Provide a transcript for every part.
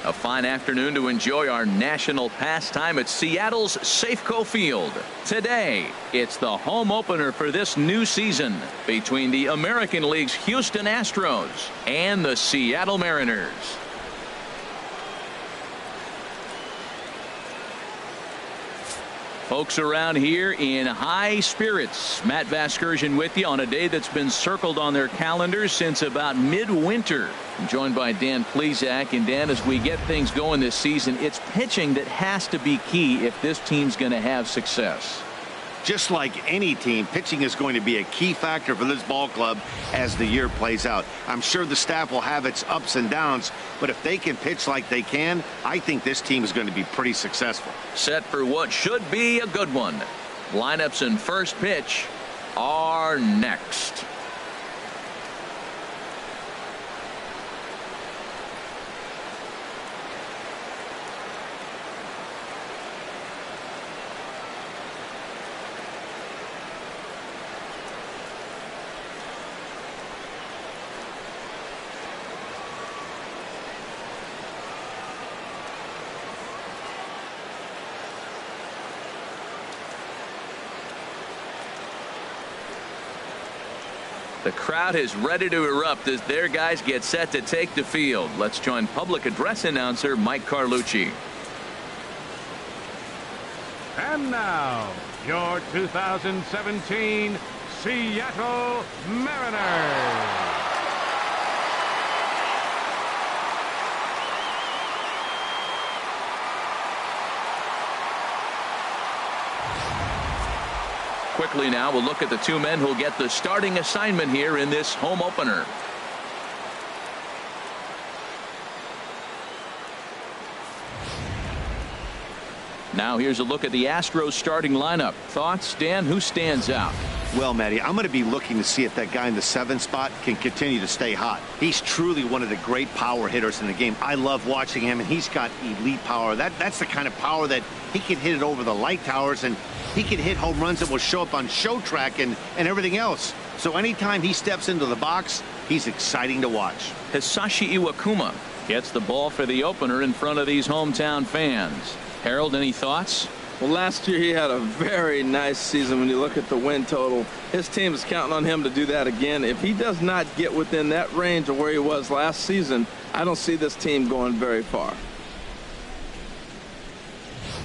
A fine afternoon to enjoy our national pastime at Seattle's Safeco Field. Today, it's the home opener for this new season between the American League's Houston Astros and the Seattle Mariners. Folks around here in high spirits. Matt Vasgersian with you on a day that's been circled on their calendars since about midwinter. I'm joined by Dan Plesac. And Dan, as we get things going this season, it's pitching that has to be key if this team's going to have success. Just like any team, pitching is going to be a key factor for this ball club as the year plays out. I'm sure the staff will have its ups and downs, but if they can pitch like they can, I think this team is going to be pretty successful. Set for what should be a good one. Lineups and first pitch are next. The crowd is ready to erupt as their guys get set to take the field. Let's join public address announcer Mike Carlucci. And now, your 2017 Seattle Mariners. Quickly now, we'll look at the two men who'll get the starting assignment here in this home opener. Now here's a look at the Astros starting lineup. Thoughts, Dan? Who stands out? Well, Matty, I'm going to be looking to see if that guy in the 7th spot can continue to stay hot. He's truly one of the great power hitters in the game. I love watching him, and he's got elite power. That's the kind of power that he can hit it over the light towers, and he can hit home runs that will show up on show track and everything else. So anytime he steps into the box, he's exciting to watch. Hisashi Iwakuma gets the ball for the opener in front of these hometown fans. Harold, any thoughts? Well, last year he had a very nice season when you look at the win total. His team is counting on him to do that again. If he does not get within that range of where he was last season, I don't see this team going very far.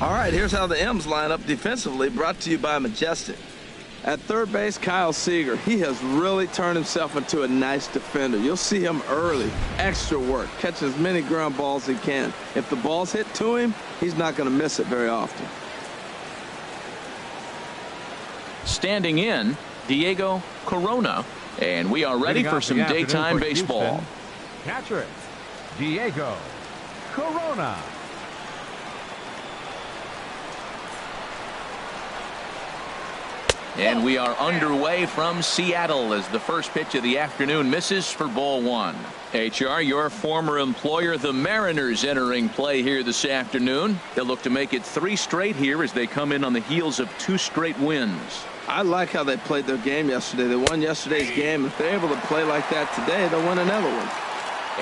All right, here's how the M's line up defensively, brought to you by Majestic. At third base, Kyle Seager. He has really turned himself into a nice defender. You'll see him early, extra work, catching as many ground balls as he can. If the ball's hit to him, he's not going to miss it very often. Standing in, Diego Corona, and we are ready for some daytime baseball. Catcher, Diego Corona. And we are underway from Seattle as the first pitch of the afternoon misses for ball one. HR, your former employer, the Mariners, entering play here this afternoon. They'll look to make it 3 straight here as they come in on the heels of 2 straight wins. I like how they played their game yesterday. They won yesterday's game. If they're able to play like that today, they'll win another one.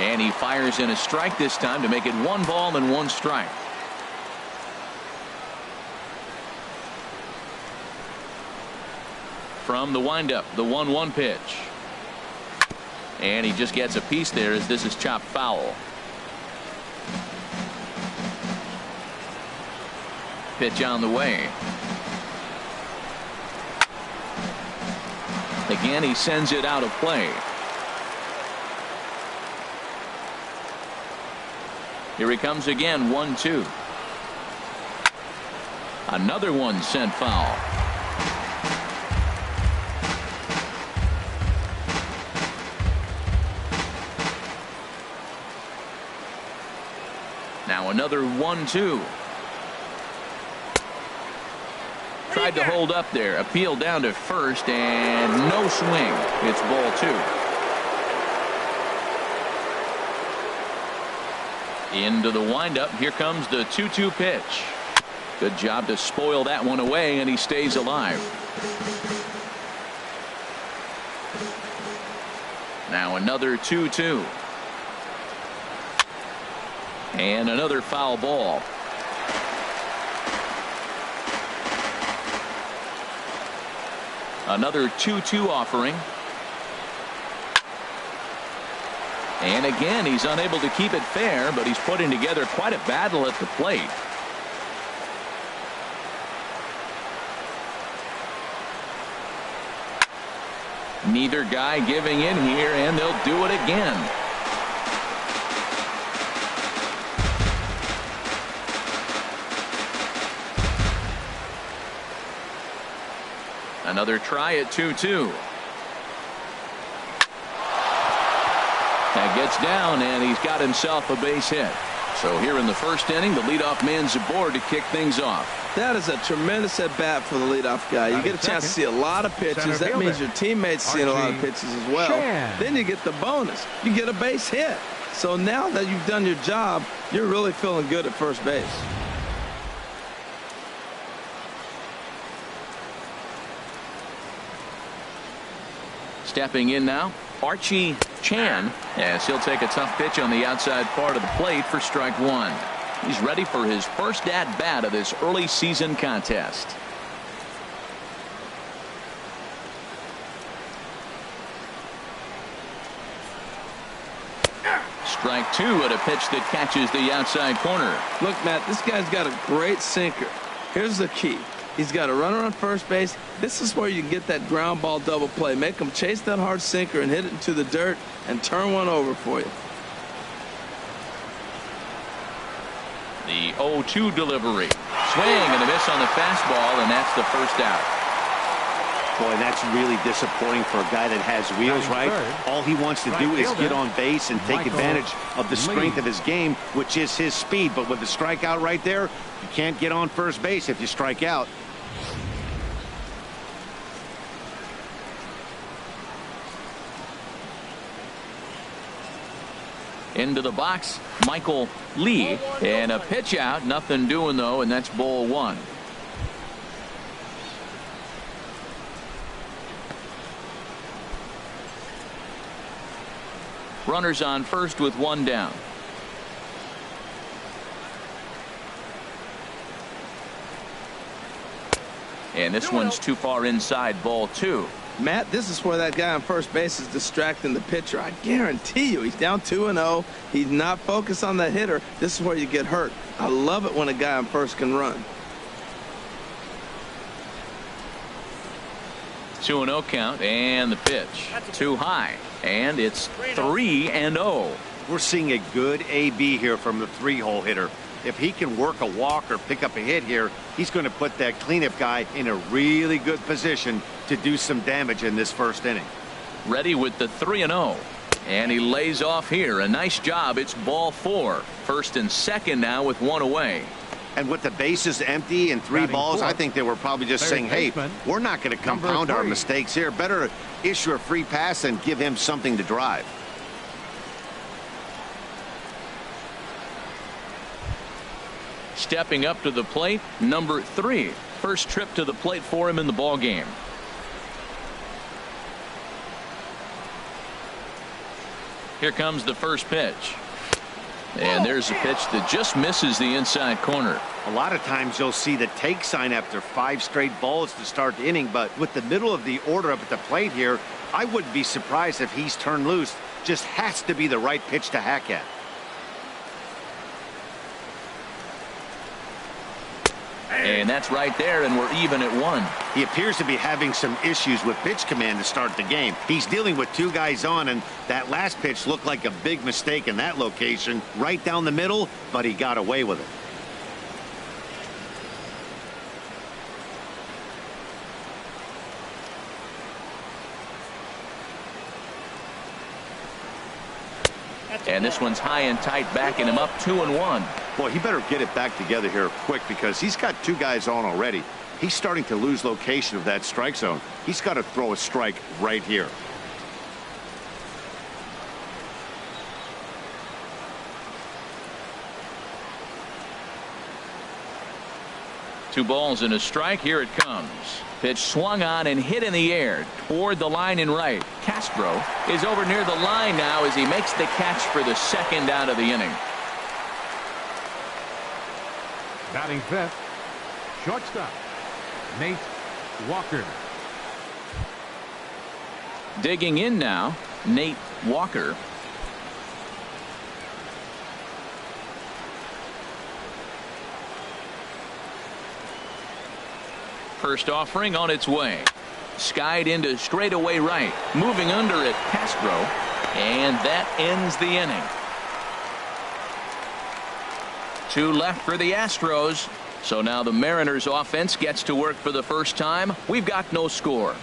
And he fires in a strike this time to make it 1 ball and 1 strike. From the windup, the 1-1 pitch. And he just gets a piece there as this is chopped foul. Pitch on the way. Again, he sends it out of play. Here he comes again, 1-2. Another one sent foul. Now another 1-2. Tried to hold up there. Appeal down to first and no swing. It's ball 2. Into the windup. Here comes the 2-2 pitch. Good job to spoil that one away, and he stays alive. Now another 2-2. And another foul ball. Another 2-2 offering. And again, he's unable to keep it fair, but he's putting together quite a battle at the plate. Neither guy giving in here, and they'll do it again. Another try at 2-2. That gets down, and he's got himself a base hit. So here in the first inning, the leadoff man's aboard to kick things off. That is a tremendous at-bat for the leadoff guy. You get a chance to see a lot of pitches. That means your teammates seeing a lot of pitches as well. Then you get the bonus. You get a base hit. So now that you've done your job, you're really feeling good at first base. Stepping in now, Archie Chan, as he'll take a tough pitch on the outside part of the plate for strike one. He's ready for his first at-bat of this early season contest. Strike two at a pitch that catches the outside corner. Look, Matt, this guy's got a great sinker. Here's the key. He's got a runner on first base. This is where you can get that ground ball double play. Make him chase that hard sinker and hit it into the dirt and turn one over for you. The 0-2 delivery. Swing and a miss on the fastball, and that's the first out. Boy, that's really disappointing for a guy that has wheels, right? All he wants to do is get on base and take advantage of the strength of his game, which is his speed. But with the strikeout right there, you can't get on first base if you strike out. Into the box, Michael Lee, and a pitch out. Nothing doing, though, and that's ball one. Runners on first with one down. And this one's too far inside, ball two. Matt, this is where that guy on first base is distracting the pitcher. I guarantee you he's down 2-0. He's not focused on that hitter. This is where you get hurt. I love it when a guy on first can run. 2-0 count, and the pitch too high, and it's 3-0. We're seeing a good AB here from the three-hole hitter. If he can work a walk or pick up a hit here, he's going to put that cleanup guy in a really good position to do some damage in this first inning. Ready with the 3-0, and he lays off here. A nice job. It's ball four. First and second now with one away. And with the bases empty and three balls, I think they were probably just saying, hey, we're not going to compound our mistakes here. Better issue a free pass and give him something to drive. Stepping up to the plate, number 3. First trip to the plate for him in the ball game. Here comes the first pitch. And there's a pitch that just misses the inside corner. A lot of times you'll see the take sign after 5 straight balls to start the inning, but with the middle of the order up at the plate here, I wouldn't be surprised if he's turned loose. Just has to be the right pitch to hack at. And that's right there, and we're even at 1. He appears to be having some issues with pitch command to start the game. He's dealing with 2 guys on, and that last pitch looked like a big mistake in that location, right down the middle, but he got away with it. And this one's high and tight, backing him up 2-1. Boy, he better get it back together here quick because he's got 2 guys on already. He's starting to lose location of that strike zone. He's got to throw a strike right here. Two balls and a strike. Here it comes. Pitch swung on and hit in the air toward the line and right. Castro is over near the line now as he makes the catch for the second out of the inning. Batting fifth, shortstop, Nate Walker. Digging in now, Nate Walker. First offering on its way. Skied into straightaway right. Moving under it, Castro. And that ends the inning. 2 left for the Astros. So now the Mariners offense gets to work for the first time. We've got no score.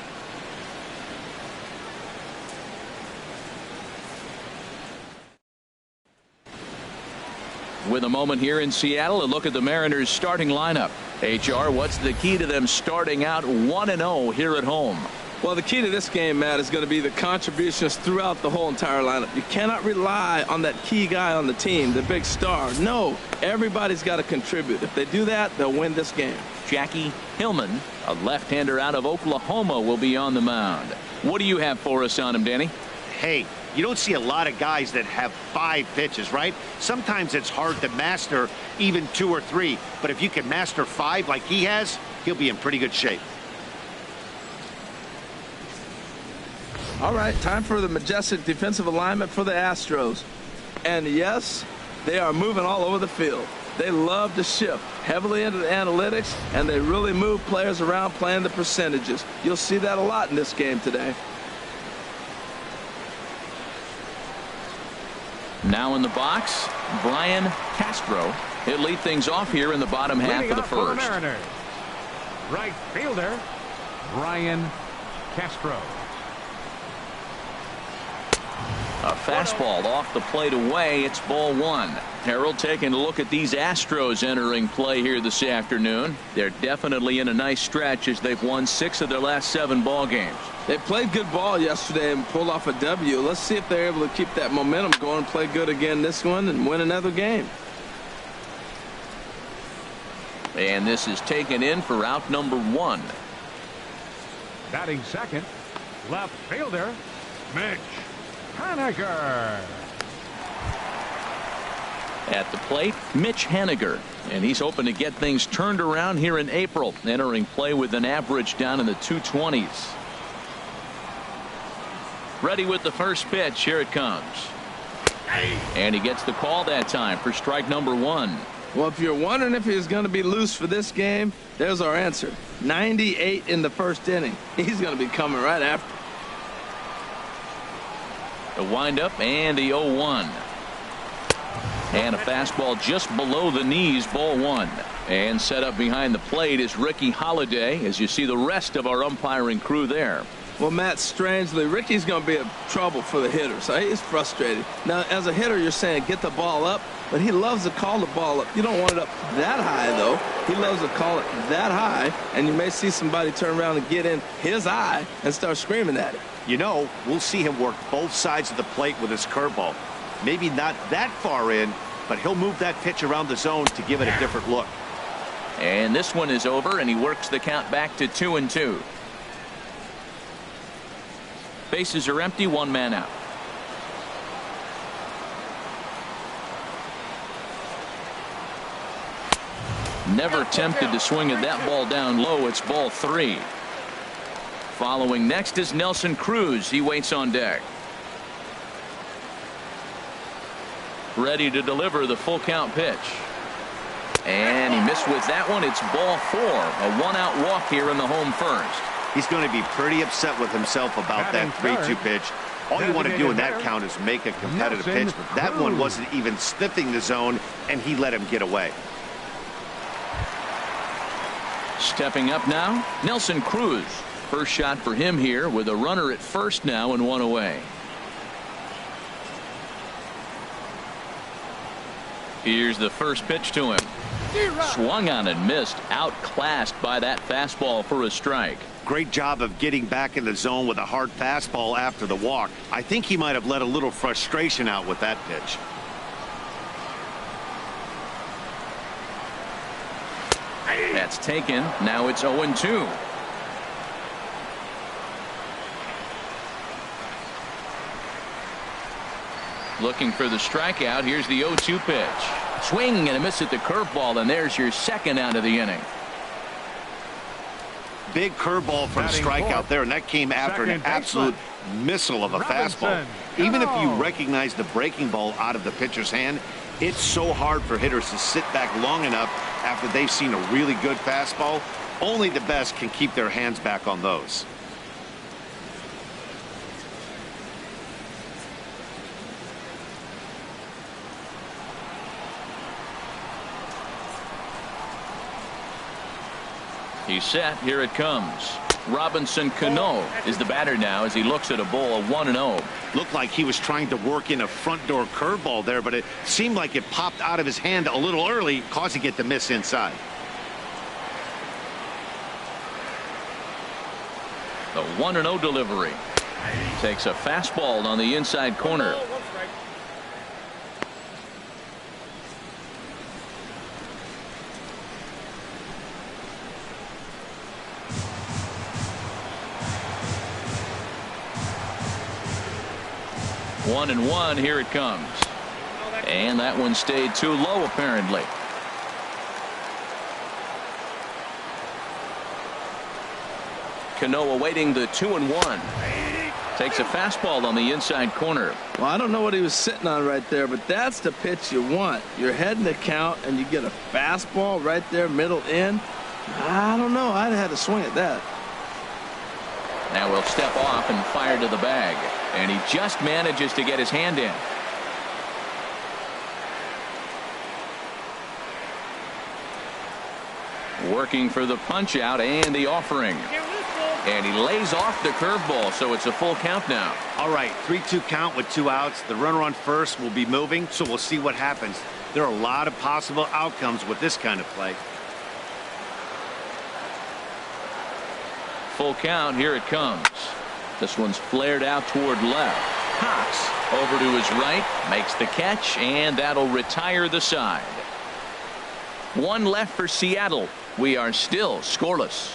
With a moment here in Seattle, a look at the Mariners starting lineup. HR, what's the key to them starting out 1-0 here at home? Well, the key to this game, Matt, is going to be the contributions throughout the whole entire lineup. You cannot rely on that key guy on the team, the big star. No, everybody's got to contribute. If they do that, they'll win this game. Jackie Hillman, a left-hander out of Oklahoma, will be on the mound. What do you have for us on him, Danny? Hey, you don't see a lot of guys that have 5 pitches, right? Sometimes it's hard to master even 2 or 3. But if you can master 5 like he has, he'll be in pretty good shape. All right, time for the majestic defensive alignment for the Astros. And yes, they are moving all over the field. They love to shift heavily into the analytics, and they really move players around playing the percentages. You'll see that a lot in this game today. Now in the box, Brian Castro. He'll lead things off here in the bottom half of the first. For the Mariners, right fielder, Brian Castro. A fastball off the plate away. It's ball 1. Harold, taking a look at these Astros entering play here this afternoon. They're definitely in a nice stretch as they've won 6 of their last 7 ball games. They played good ball yesterday and pulled off a W. Let's see if they're able to keep that momentum going and play good again this one and win another game. And this is taken in for out number 1. Batting second, left fielder, Mitch Haniger. At the plate, Mitch Haniger. And he's hoping to get things turned around here in April, entering play with an average down in the 220s. Ready with the first pitch. Here it comes. And he gets the call that time for strike number 1. Well, if you're wondering if he's going to be loose for this game, there's our answer. 98 in the first inning. He's going to be coming right after. The windup and the 0-1. And a fastball just below the knees, ball 1. And set up behind the plate is Ricky Holiday, as you see the rest of our umpiring crew there. Well, Matt, strangely, Ricky's going to be a trouble for the hitter, so he's frustrated. Now, as a hitter, you're saying get the ball up, but he loves to call the ball up. You don't want it up that high, though. He loves to call it that high, and you may see somebody turn around and get in his eye and start screaming at it. You know, we'll see him work both sides of the plate with his curveball. Maybe not that far in, but he'll move that pitch around the zone to give it a different look. And this one is over, and he works the count back to 2-2. Bases are empty, 1 man out. Never tempted to swing at that ball down low. It's ball 3. Following next is Nelson Cruz. He waits on deck. Ready to deliver the full count pitch. And he missed with that one. It's ball 4. A 1-out walk here in the home first. He's going to be pretty upset with himself about that 3-2 pitch. All you want to do in that count is make a competitive pitch, but that one wasn't even sniffing the zone, and he let him get away. Stepping up now, Nelson Cruz. First shot for him here with a runner at first now and 1 away. Here's the first pitch to him. Swung on and missed. Outclassed by that fastball for a strike. Great job of getting back in the zone with a hard fastball after the walk. I think he might have let a little frustration out with that pitch. That's taken. Now it's 0-2. Looking for the strikeout. Here's the 0-2 pitch. Swing and a miss at the curveball, and there's your second out of the inning. Big curveball for a strikeout there, and that came after an absolute missile of a fastball. Even if you recognize the breaking ball out of the pitcher's hand, it's so hard for hitters to sit back long enough after they've seen a really good fastball. Only the best can keep their hands back on those. He's set. Here it comes. Robinson Cano is the batter now as he looks at a ball of 1-0. Looked like he was trying to work in a front door curveball there, but it seemed like it popped out of his hand a little early, causing it to miss inside. The 1-0 delivery. Takes a fastball on the inside corner. One and one. Here it comes. And that one stayed too low, apparently. Cano awaiting the 2-1. Takes a fastball on the inside corner. Well, I don't know what he was sitting on right there, but that's the pitch you want. You're heading the count, and you get a fastball right there, middle in. I don't know. I'd have had to swing at that. Now we'll step off and fire to the bag. And he just manages to get his hand in. Working for the punch out and the offering. And he lays off the curveball, so it's a full count now. All right, 3-2 count with 2 outs. The runner on first will be moving, so we'll see what happens. There are a lot of possible outcomes with this kind of play. Full count. Here it comes. This one's flared out toward left. Cox over to his right, makes the catch, and that'll retire the side. One left for Seattle. We are still scoreless.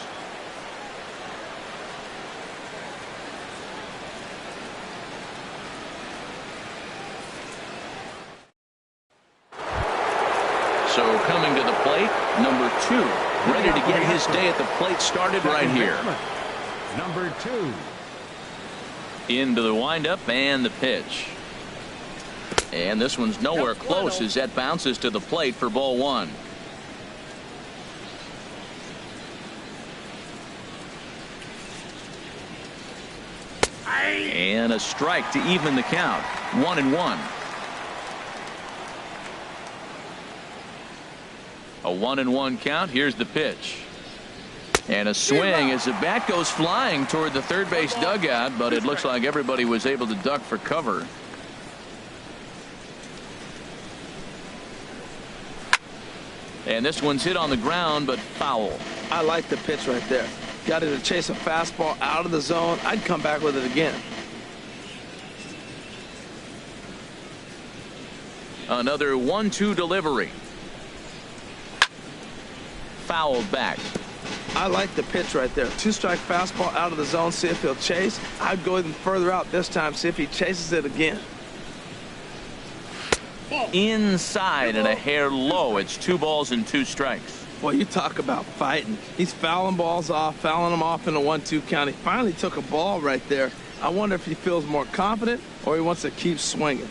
So coming to the plate, number 2, ready to get his day at the plate started right here. Number 2. Into the windup and the pitch. And this one's nowhere close as that bounces to the plate for ball 1. And a strike to even the count. 1-1. A 1-1 count. Here's the pitch. And a swing as the bat goes flying toward the third base dugout, but it looks like everybody was able to duck for cover. And this one's hit on the ground, but foul. I like the pitch right there. Got it to chase a fastball out of the zone. I'd come back with it again. Another 1-2 delivery. Fouled back. I like the pitch right there. 2-strike fastball out of the zone. See if he'll chase. I'd go even further out this time. See if he chases it again. Inside and a hair low. It's 2 balls and 2 strikes. Boy, you talk about fighting. He's fouling balls off, fouling them off in a 1-2 count. He finally took a ball right there. I wonder if he feels more confident or he wants to keep swinging.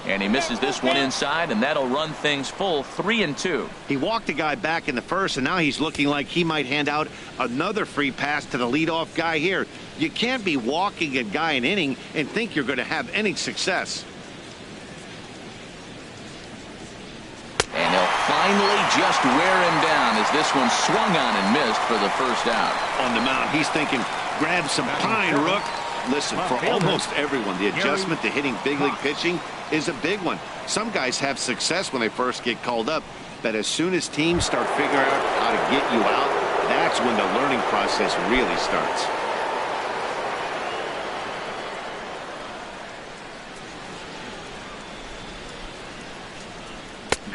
And he misses this one inside, and that'll run things full 3-2. He walked a guy back in the first, and now he's looking like he might hand out another free pass to the leadoff guy here. You can't be walking a guy an inning and think you're going to have any success. And he'll finally just wear him down as this one swung on and missed for the first out. On the mound, he's thinking, grab some pine, Rook. Listen, for almost everyone, the adjustment to hitting big league pitching is a big one. Some guys have success when they first get called up, but as soon as teams start figuring out how to get you out, that's when the learning process really starts.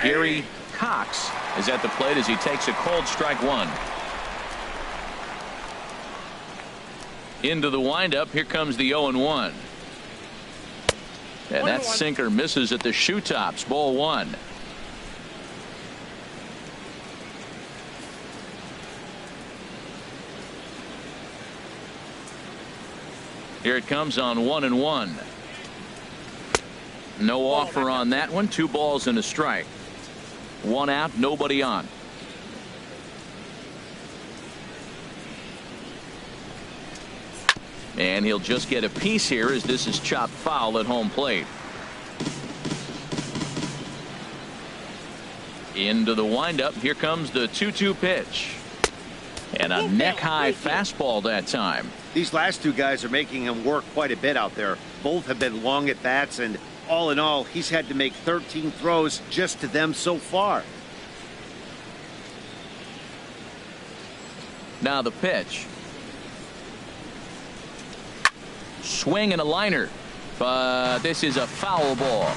Gary Cox is at the plate as he takes a cold strike 1. Into the windup. Here comes the 0-1. And that sinker misses at the shoe tops. Ball one. Here it comes on 1-1. No offer on that one. 2 balls and a strike. 1 out, nobody on. And he'll just get a piece here as this is chopped foul at home plate. Into the windup. Here comes the 2-2 pitch. And a neck-high fastball that time. These last 2 guys are making him work quite a bit out there. Both have been long at bats, and all in all, he's had to make 13 throws just to them so far. Now the pitch. Swing and a liner, but this is a foul ball.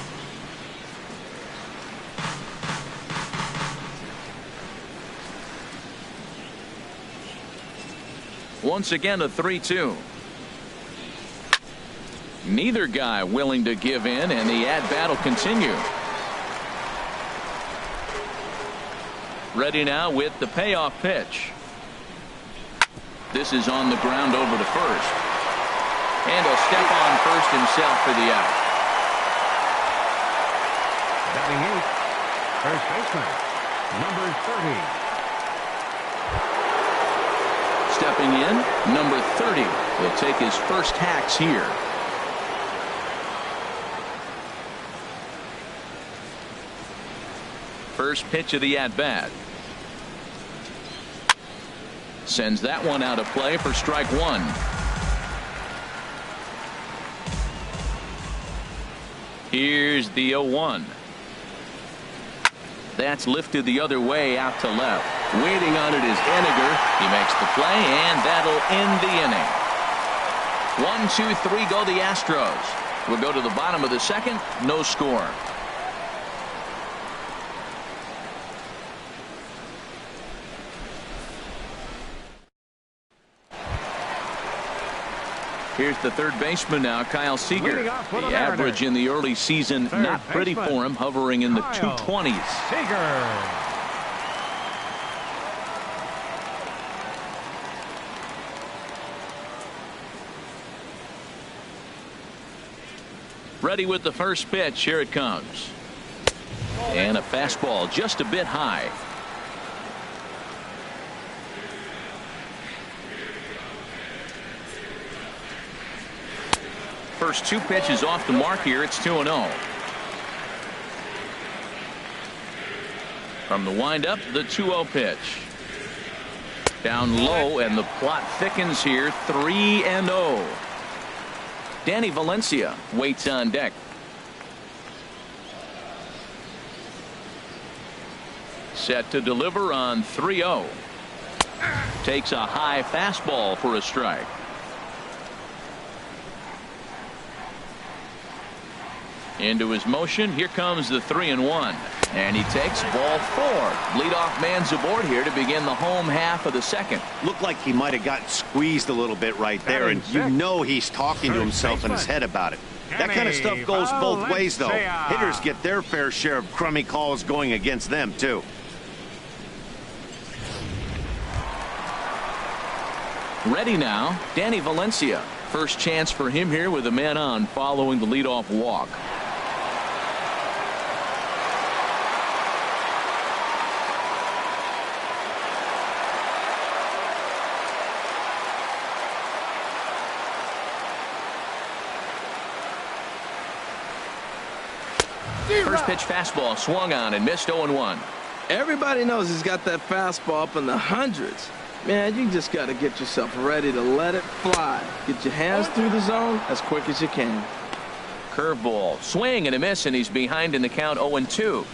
Once again a 3-2. Neither guy willing to give in, and the at-bat will continue. Ready now with the payoff pitch. This is on the ground over to first. And he'll step on first himself for the out. Batting 8th, first baseman, number 30. Stepping in, number 30. He'll take his first hacks here. First pitch of the at-bat. Sends that one out of play for strike 1. Here's the 0-1. That's lifted the other way out to left. Waiting on it is Henniger. He makes the play, and that'll end the inning. 1, 2, 3 go the Astros. We'll go to the bottom of the second. No score. Here's the third baseman now, Kyle Seager. The average in the early season, not pretty for him, hovering in the 220s. Seager. Ready with the first pitch. Here it comes. And a fastball just a bit high. First 2 pitches off the mark here. It's 2-0. From the windup, the 2-0 pitch. Down low, and the plot thickens here. 3-0. Danny Valencia waits on deck. Set to deliver on 3-0. Takes a high fastball for a strike. Into his motion. Here comes the 3-1. And he takes ball 4. Leadoff man's aboard here to begin the home half of the second. Looked like he might have gotten squeezed a little bit right there, and you know he's talking to himself in his head about it. That kind of stuff goes both ways, though. Hitters get their fair share of crummy calls going against them, too. Ready now, Danny Valencia. First chance for him here with a man on following the leadoff walk. First pitch fastball swung on and missed. 0-1. Everybody knows he's got that fastball up in the hundreds. Man, you just got to get yourself ready to let it fly. Get your hands through the zone as quick as you can. Curveball, swing and a miss, and he's behind in the count. 0-2.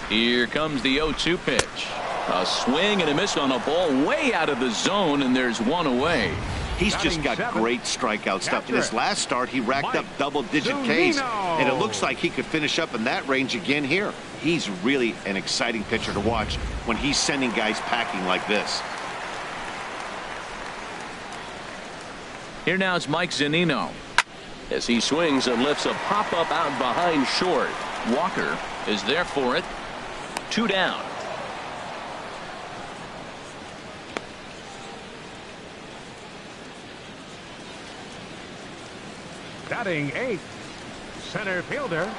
Here comes the 0-2 pitch. A swing and a miss on a ball way out of the zone, and there's one away. He's just got great strikeout stuff. In his last start, he racked up double-digit Ks, and it looks like he could finish up in that range again here. He's really an exciting pitcher to watch when he's sending guys packing like this. Here now is Mike Zunino as he swings and lifts a pop-up out behind short. Walker is there for it. 2 down. Batting 8th, center fielder,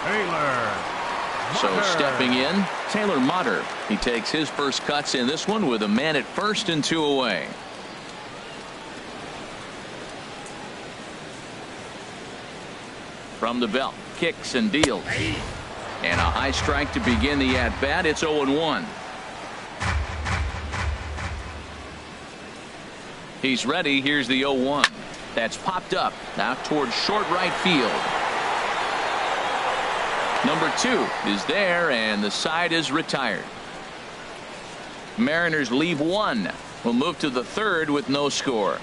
Taylor. So stepping in, Taylor Motter. He takes his first cuts in this one with a man at first and 2 away. From the belt, kicks and deals. And a high strike to begin the at-bat. It's 0-1. He's ready. Here's the 0-1. That's popped up now towards short right field. Number 2 is there, and the side is retired. Mariners leave 1. We'll move to the 3rd with no score.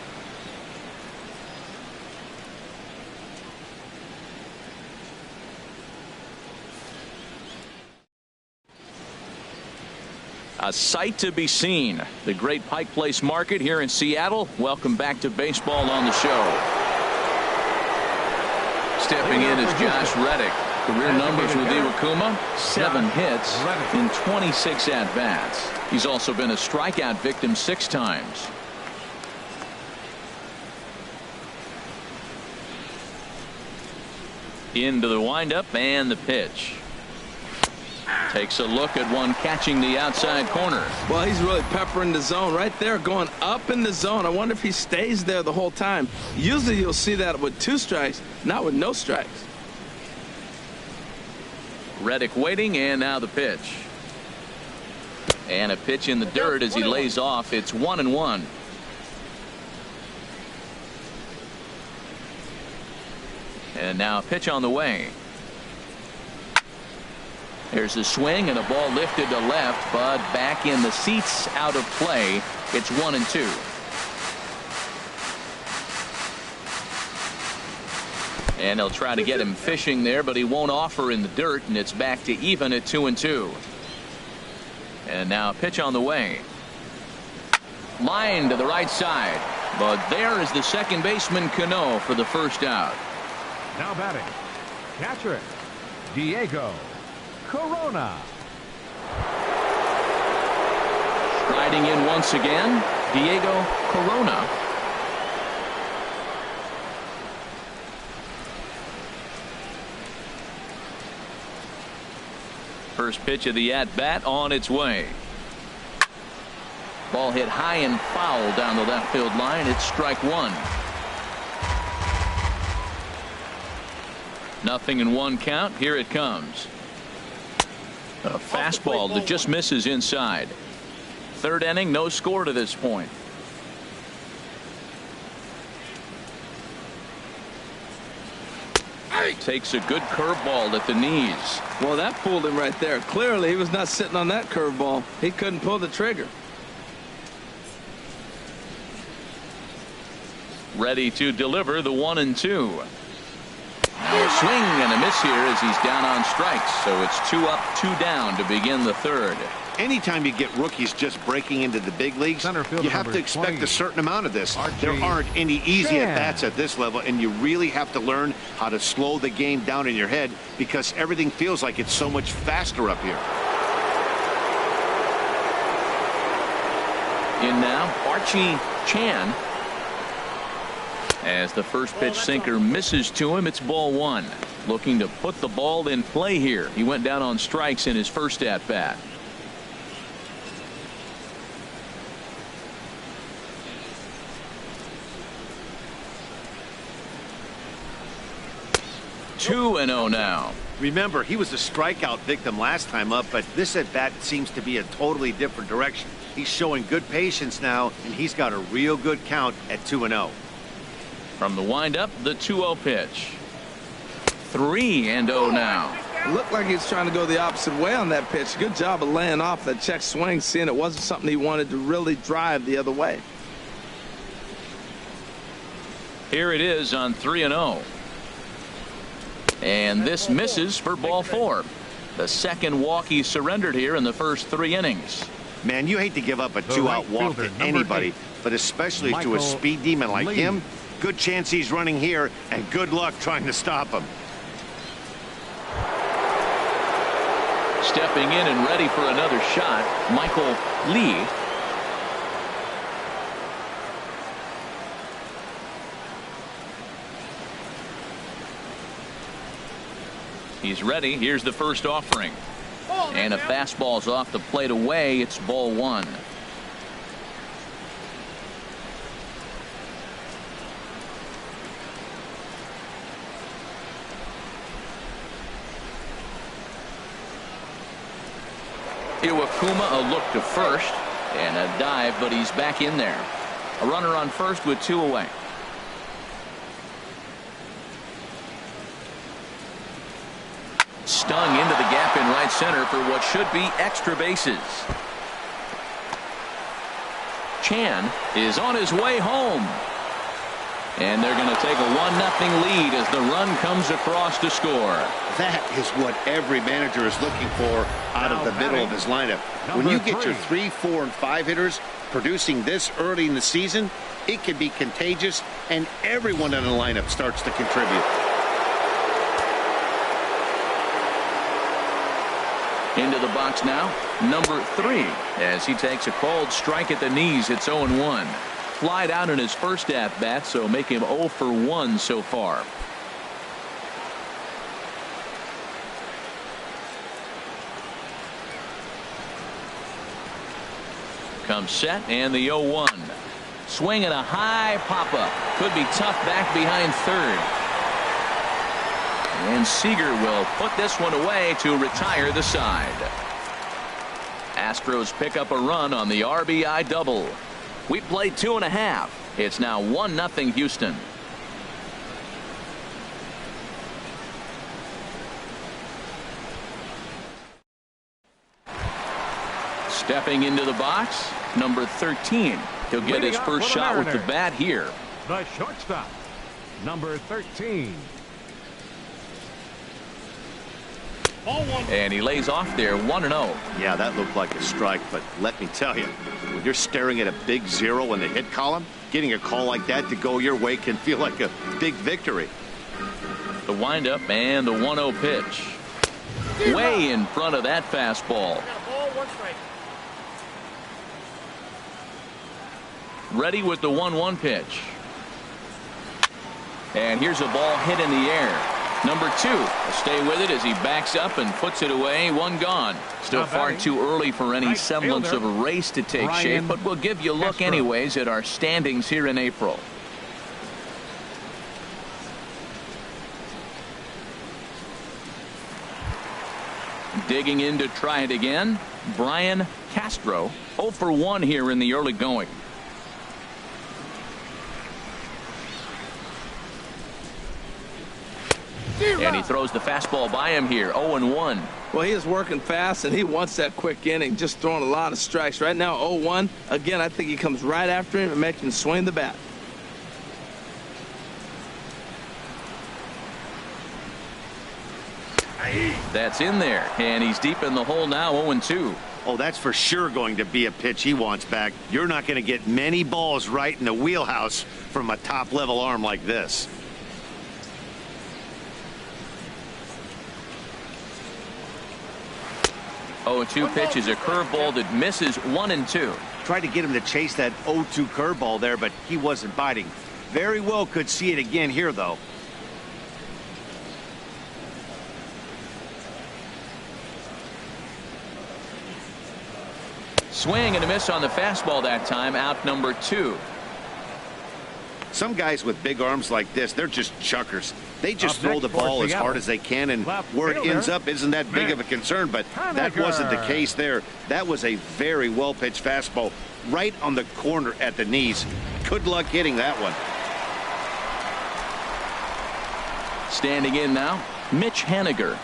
A sight to be seen. The great Pike Place Market here in Seattle. Welcome back to baseball on the show. Stepping in is Josh Reddick. Career numbers with Iwakuma: 7 hits in 26 at-bats. He's also been a strikeout victim 6 times. Into the windup and the pitch. Takes a look at one catching the outside corner. Well, he's really peppering the zone right there, going up in the zone. I wonder if he stays there the whole time. Usually you'll see that with 2 strikes, not with no strikes. Reddick waiting, and now the pitch. And a pitch in the dirt as he lays off. It's 1-1. And now a pitch on the way. There's a swing and a ball lifted to left, but back in the seats, out of play. It's 1-2. And they'll try to get him fishing there, but he won't offer in the dirt, and it's back to even at 2-2. And now a pitch on the way. Line to the right side, but there is the second baseman Cano for the first out. Now batting, catcher, Diego Corona. Striding in once again, Diego Corona. First pitch of the at-bat on its way. Ball hit high and foul down the left field line. It's strike 1. 0-1 count. Here it comes. A fastball that just misses inside. 3rd inning, no score to this point. Takes a good curveball at the knees. Well, that fooled him right there. Clearly, he was not sitting on that curveball. He couldn't pull the trigger. Ready to deliver the 1-2. Now a swing and a miss here as he's down on strikes. So it's 2 up, 2 down to begin the 3rd. Anytime you get rookies just breaking into the big leagues, you have to expect a certain amount of this. There aren't any easy at-bats at this level, and you really have to learn how to slow the game down in your head because everything feels like it's so much faster up here. In now, Archie Chan. As the first pitch sinker misses to him, it's ball 1. Looking to put the ball in play here. He went down on strikes in his first at-bat. Two and 0 now. Remember, he was a strikeout victim last time up, but this at-bat seems to be a totally different direction. He's showing good patience now, and he's got a real good count at 2-0. From the windup, the 2-0 pitch. 3-0 now. It looked like he was trying to go the opposite way on that pitch. Good job of laying off that check swing, seeing it wasn't something he wanted to really drive the other way. Here it is on 3-0. And this misses for ball 4. The second walk he surrendered here in the first 3 innings. Man, you hate to give up a 2-out walk to anybody, but especially to a speed demon like him. Good chance he's running here, and good luck trying to stop him. Stepping in and ready for another shot, Michael Lee. He's ready. Here's the first offering. And a fastball's off the plate away. It's ball 1. Iwakuma a look to first and a dive, but he's back in there. A runner on first with 2 away. Stung into the gap in right center for what should be extra bases. Chan is on his way home. And they're going to take a 1-0 lead as the run comes across to score. That is what every manager is looking for out of the middle of his lineup. When you get your 3, 4, and 5 hitters producing this early in the season, it can be contagious, and everyone in the lineup starts to contribute. Into the box now, number 3, as he takes a called strike at the knees. It's 0-1. Flied out in his first at-bat, so make him 0 for 1 so far. Comes set, and the 0-1. Swing and a high pop-up. Could be tough back behind third. And Seager will put this one away to retire the side. Astros pick up a run on the RBI double. We played 2.5. It's now 1-0 Houston. Stepping into the box, number 13. He'll get his first shot with the bat here. The shortstop, number 13. And he lays off there, 1-0. Yeah, that looked like a strike, but let me tell you, when you're staring at a big 0 in the hit column, getting a call like that to go your way can feel like a big victory. The windup and the 1-0 pitch. Way in front of that fastball. Ready with the 1-1 pitch. And here's a ball hit in the air. Number 2 will stay with it as he backs up and puts it away. 1 gone. Still far too early for any semblance of a race to take shape, but we'll give you a look anyways at our standings here in April. Digging in to try it again, Brian Castro. 0 for 1 here in the early going. And he throws the fastball by him here. 0-1. Well, he is working fast, and he wants that quick inning, just throwing a lot of strikes. Right now, 0-1. Again, I think he comes right after him and makes him swing the bat. That's in there, and he's deep in the hole now. 0-2. Oh, that's for sure going to be a pitch he wants back. You're not going to get many balls right in the wheelhouse from a top-level arm like this. 0-2 pitch is a curveball that misses 1-2. Tried to get him to chase that 0-2 curveball there, but he wasn't biting. Very well could see it again here, though. Swing and a miss on the fastball that time. Out number 2. Some guys with big arms like this, they're just chuckers. They just throw the ball as hard as they can, and where it ends up isn't that big of a concern, but that wasn't the case there. That was a very well-pitched fastball right on the corner at the knees. Good luck hitting that one. Standing in now, Mitch Haniger.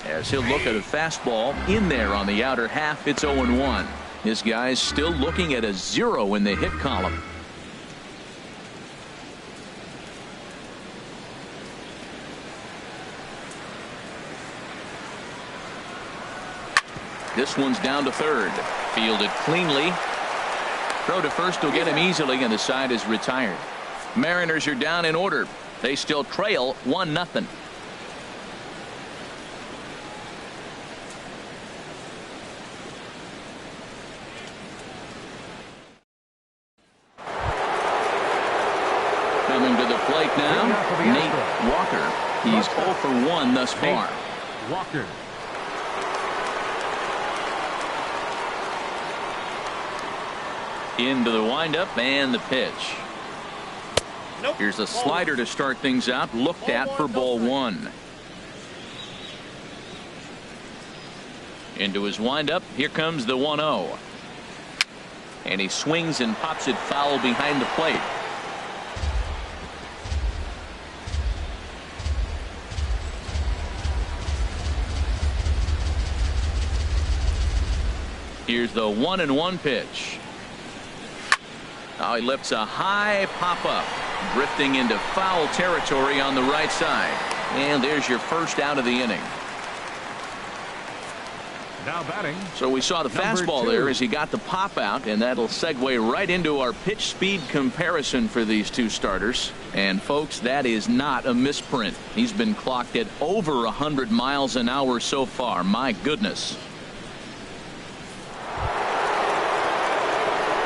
As he'll look at a fastball in there on the outer half. It's 0-1. This guy's still looking at a 0 in the hit column. This one's down to third. Fielded cleanly. Throw to first will get him easily, and the side is retired. Mariners are down in order. They still trail 1-0. Coming to the plate now, Nate Walker. He's 0 for 1 thus far. Walker. Into the windup and the pitch. Here's a slider to start things out. Looked at for ball 1. Into his windup. Here comes the 1-0. And he swings and pops it foul behind the plate. Here's the 1-1 pitch. Now he lifts a high pop-up, drifting into foul territory on the right side. And there's your first out of the inning. Now batting. So we saw the fastball there as he got the pop out, and that'll segue right into our pitch speed comparison for these two starters. And folks, that is not a misprint. He's been clocked at over 100 miles an hour so far. My goodness.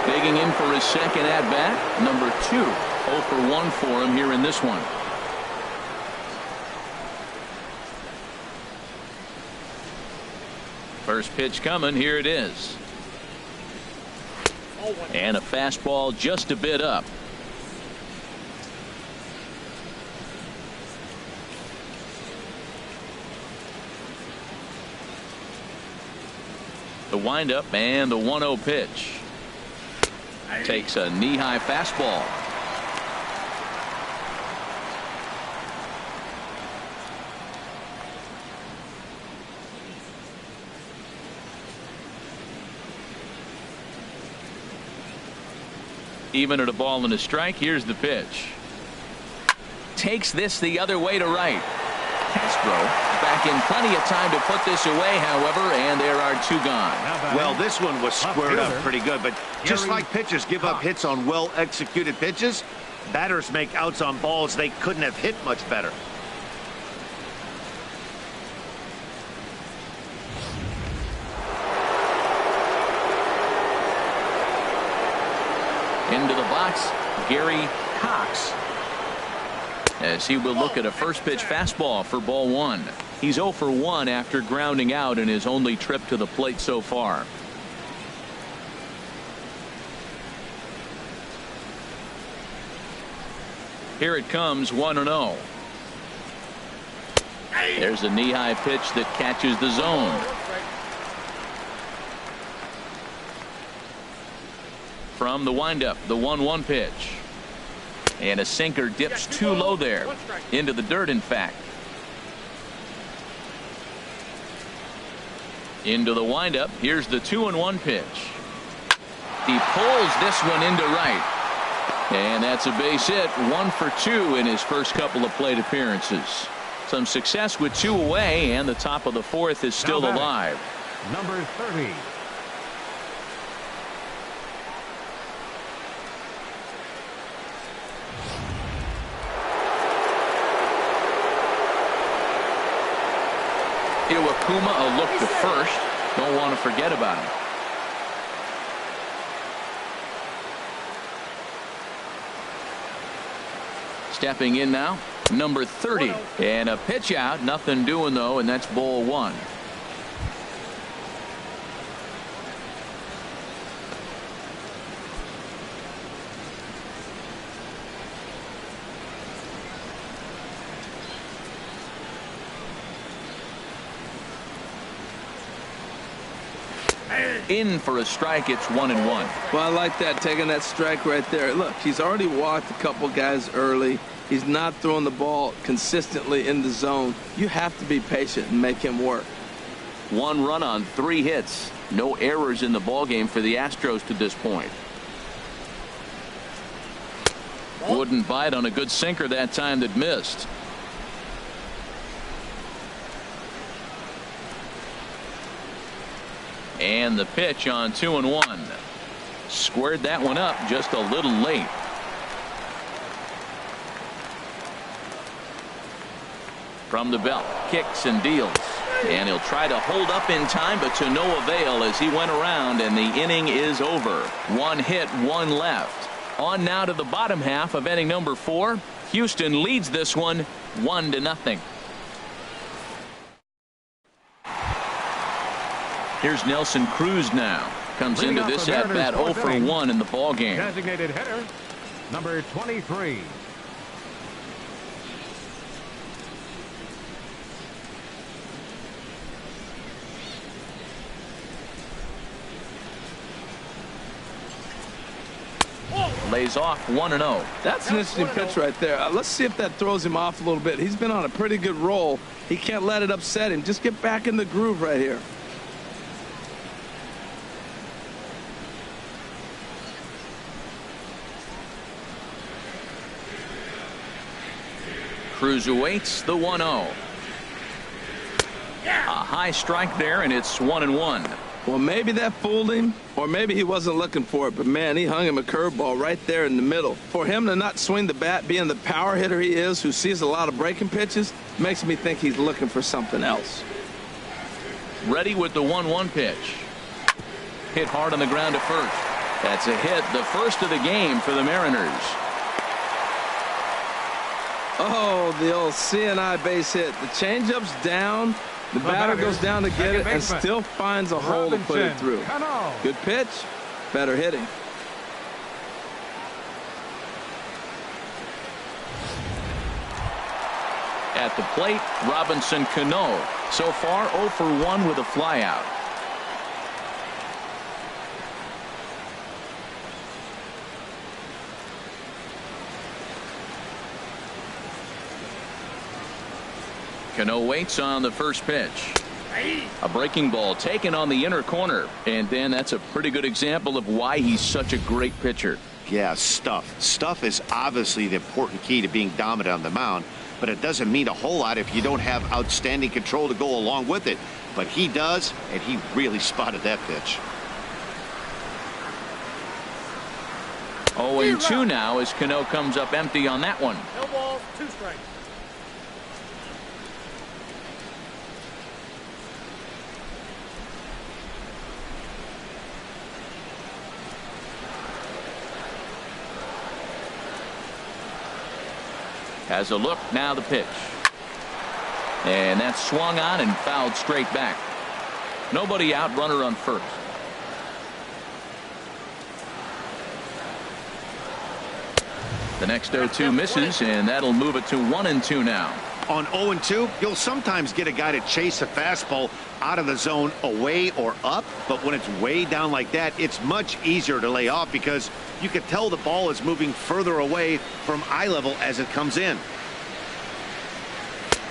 Digging in for his second at bat, number 2. 0 for 1 for him here in this one. First pitch coming. Here it is. And a fastball just a bit up. The windup and the 1-0 pitch. Takes a knee-high fastball. Even at a ball and a strike. Here's the pitch. Takes this the other way to right. Castro back in plenty of time to put this away, however, and there are 2 gone. Well, this one was squared up pretty good, but just like pitchers give up hits on well-executed pitches, batters make outs on balls they couldn't have hit much better. Into the box, Gary Cox, as he will look at a first pitch fastball for ball 1. He's 0 for 1 after grounding out in his only trip to the plate so far. Here it comes, 1-0. There's a knee-high pitch that catches the zone. From the windup, the 1-1 pitch. And a sinker dips too low there. Into the dirt, in fact. Into the windup. Here's the 2-1 pitch. He pulls this one into right. And that's a base hit. 1 for 2 in his first couple of plate appearances. Some success with 2 away, and the top of the 4th is still alive. Number 30. Iwakuma a look to first. Don't want to forget about him. Stepping in now, number 30. And a pitch out. Nothing doing, though, and that's ball 1. In for a strike. It's 1-1. Well, I like that, taking that strike right there. Look, he's already walked a couple guys early. He's not throwing the ball consistently in the zone. You have to be patient and make him work. 1 run on 3 hits. No errors in the ballgame for the Astros to this point. Wouldn't bite on a good sinker that time that missed. And the pitch on 2-1. Squared that one up just a little late. From the belt, kicks and deals. And he'll try to hold up in time, but to no avail as he went around, and the inning is over. One hit, one left. On now to the bottom half of inning number 4. Houston leads this one 1-0. Here's Nelson Cruz now. Comes into this at bat 0 for 1 in the ball game. Designated hitter, number 23. Lays off 1-0. That's an interesting pitch right there. Let's see if that throws him off a little bit. He's been on a pretty good roll. He can't let it upset him. Just get back in the groove right here. Cruz awaits the 1-0. A high strike there, and it's 1-1. Well, maybe that fooled him, or maybe he wasn't looking for it, but man, he hung him a curveball right there in the middle. For him to not swing the bat, being the power hitter he is, who sees a lot of breaking pitches, makes me think he's looking for something else. Ready with the 1-1 pitch. Hit hard on the ground to first. That's a hit, the first of the game for the Mariners. Oh, the old CNI base hit. The changeup's down. The batter goes down to get it and still finds a hole to put it through. Good pitch, better hitting. At the plate, Robinson Cano. So far 0 for 1 with a flyout. Cano waits on the first pitch. A breaking ball taken on the inner corner. And Dan, that's a pretty good example of why he's such a great pitcher. Yeah, stuff. Stuff is obviously the important key to being dominant on the mound, but it doesn't mean a whole lot if you don't have outstanding control to go along with it. But he does, and he really spotted that pitch. 0-2 now as Cano comes up empty on that one. No balls, 2 strikes. Has a look, now the pitch. And that's swung on and fouled straight back. Nobody out, runner on first. The next 0-2 misses, and that'll move it to 1-2 now. On 0-2, you'll sometimes get a guy to chase a fastball out of the zone away or up, but when it's way down like that, it's much easier to lay off because you can tell the ball is moving further away from eye level as it comes in.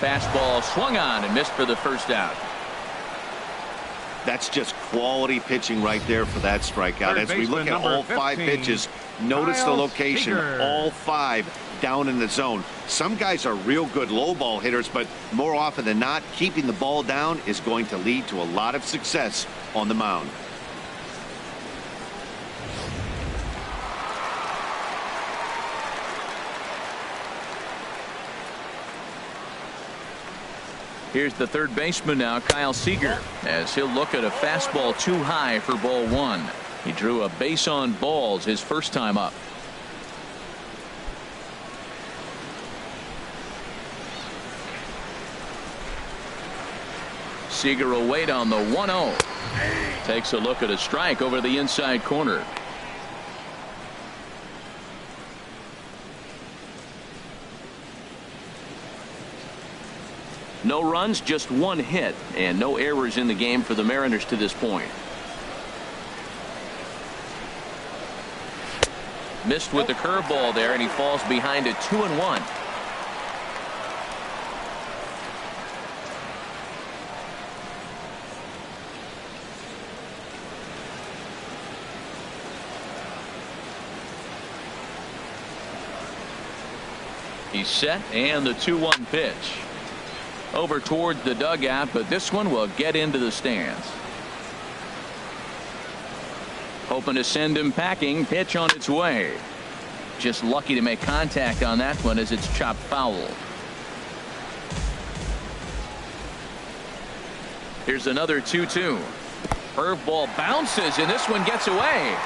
Fastball swung on and missed for the first out. That's just quality pitching right there for that strikeout. As we look at all 5 pitches, notice the location, all 5 down in the zone. Some guys are real good low ball hitters, but more often than not, keeping the ball down is going to lead to a lot of success on the mound. Here's the third baseman now, Kyle Seager, as he'll look at a fastball too high for ball 1. He drew a base on balls his first time up. Seager will wait on the 1-0. Takes a look at a strike over the inside corner. No runs, just 1 hit, and no errors in the game for the Mariners to this point. Missed with the curveball there, and he falls behind at 2-1. He's set, and the 2-1 pitch. Over towards the dugout, but this one will get into the stands. Hoping to send him packing. Pitch on its way. Just lucky to make contact on that one as it's chopped foul. Here's another 2-2. Curveball bounces, and this one gets away.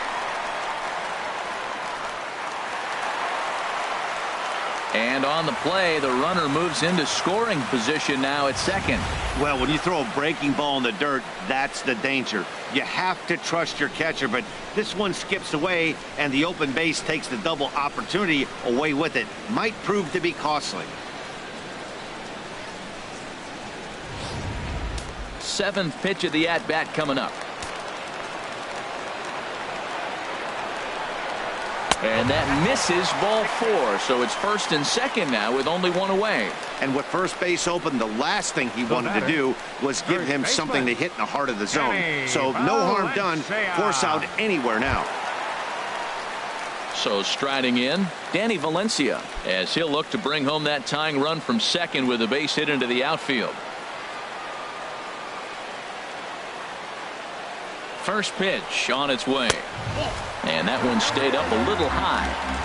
And on the play, the runner moves into scoring position now at second. Well, when you throw a breaking ball in the dirt, that's the danger. You have to trust your catcher, but this one skips away, and the open base takes the double opportunity away with it. Might prove to be costly. Seventh pitch of the at-bat coming up. And that misses, ball 4. So it's first and second now with only one away. And with first base open, the last thing he wanted to do was give him something to hit in the heart of the zone. So no harm done. Force out anywhere now. So striding in, Danny Valencia, as he'll look to bring home that tying run from second with a base hit into the outfield. First pitch on its way. And that one stayed up a little high.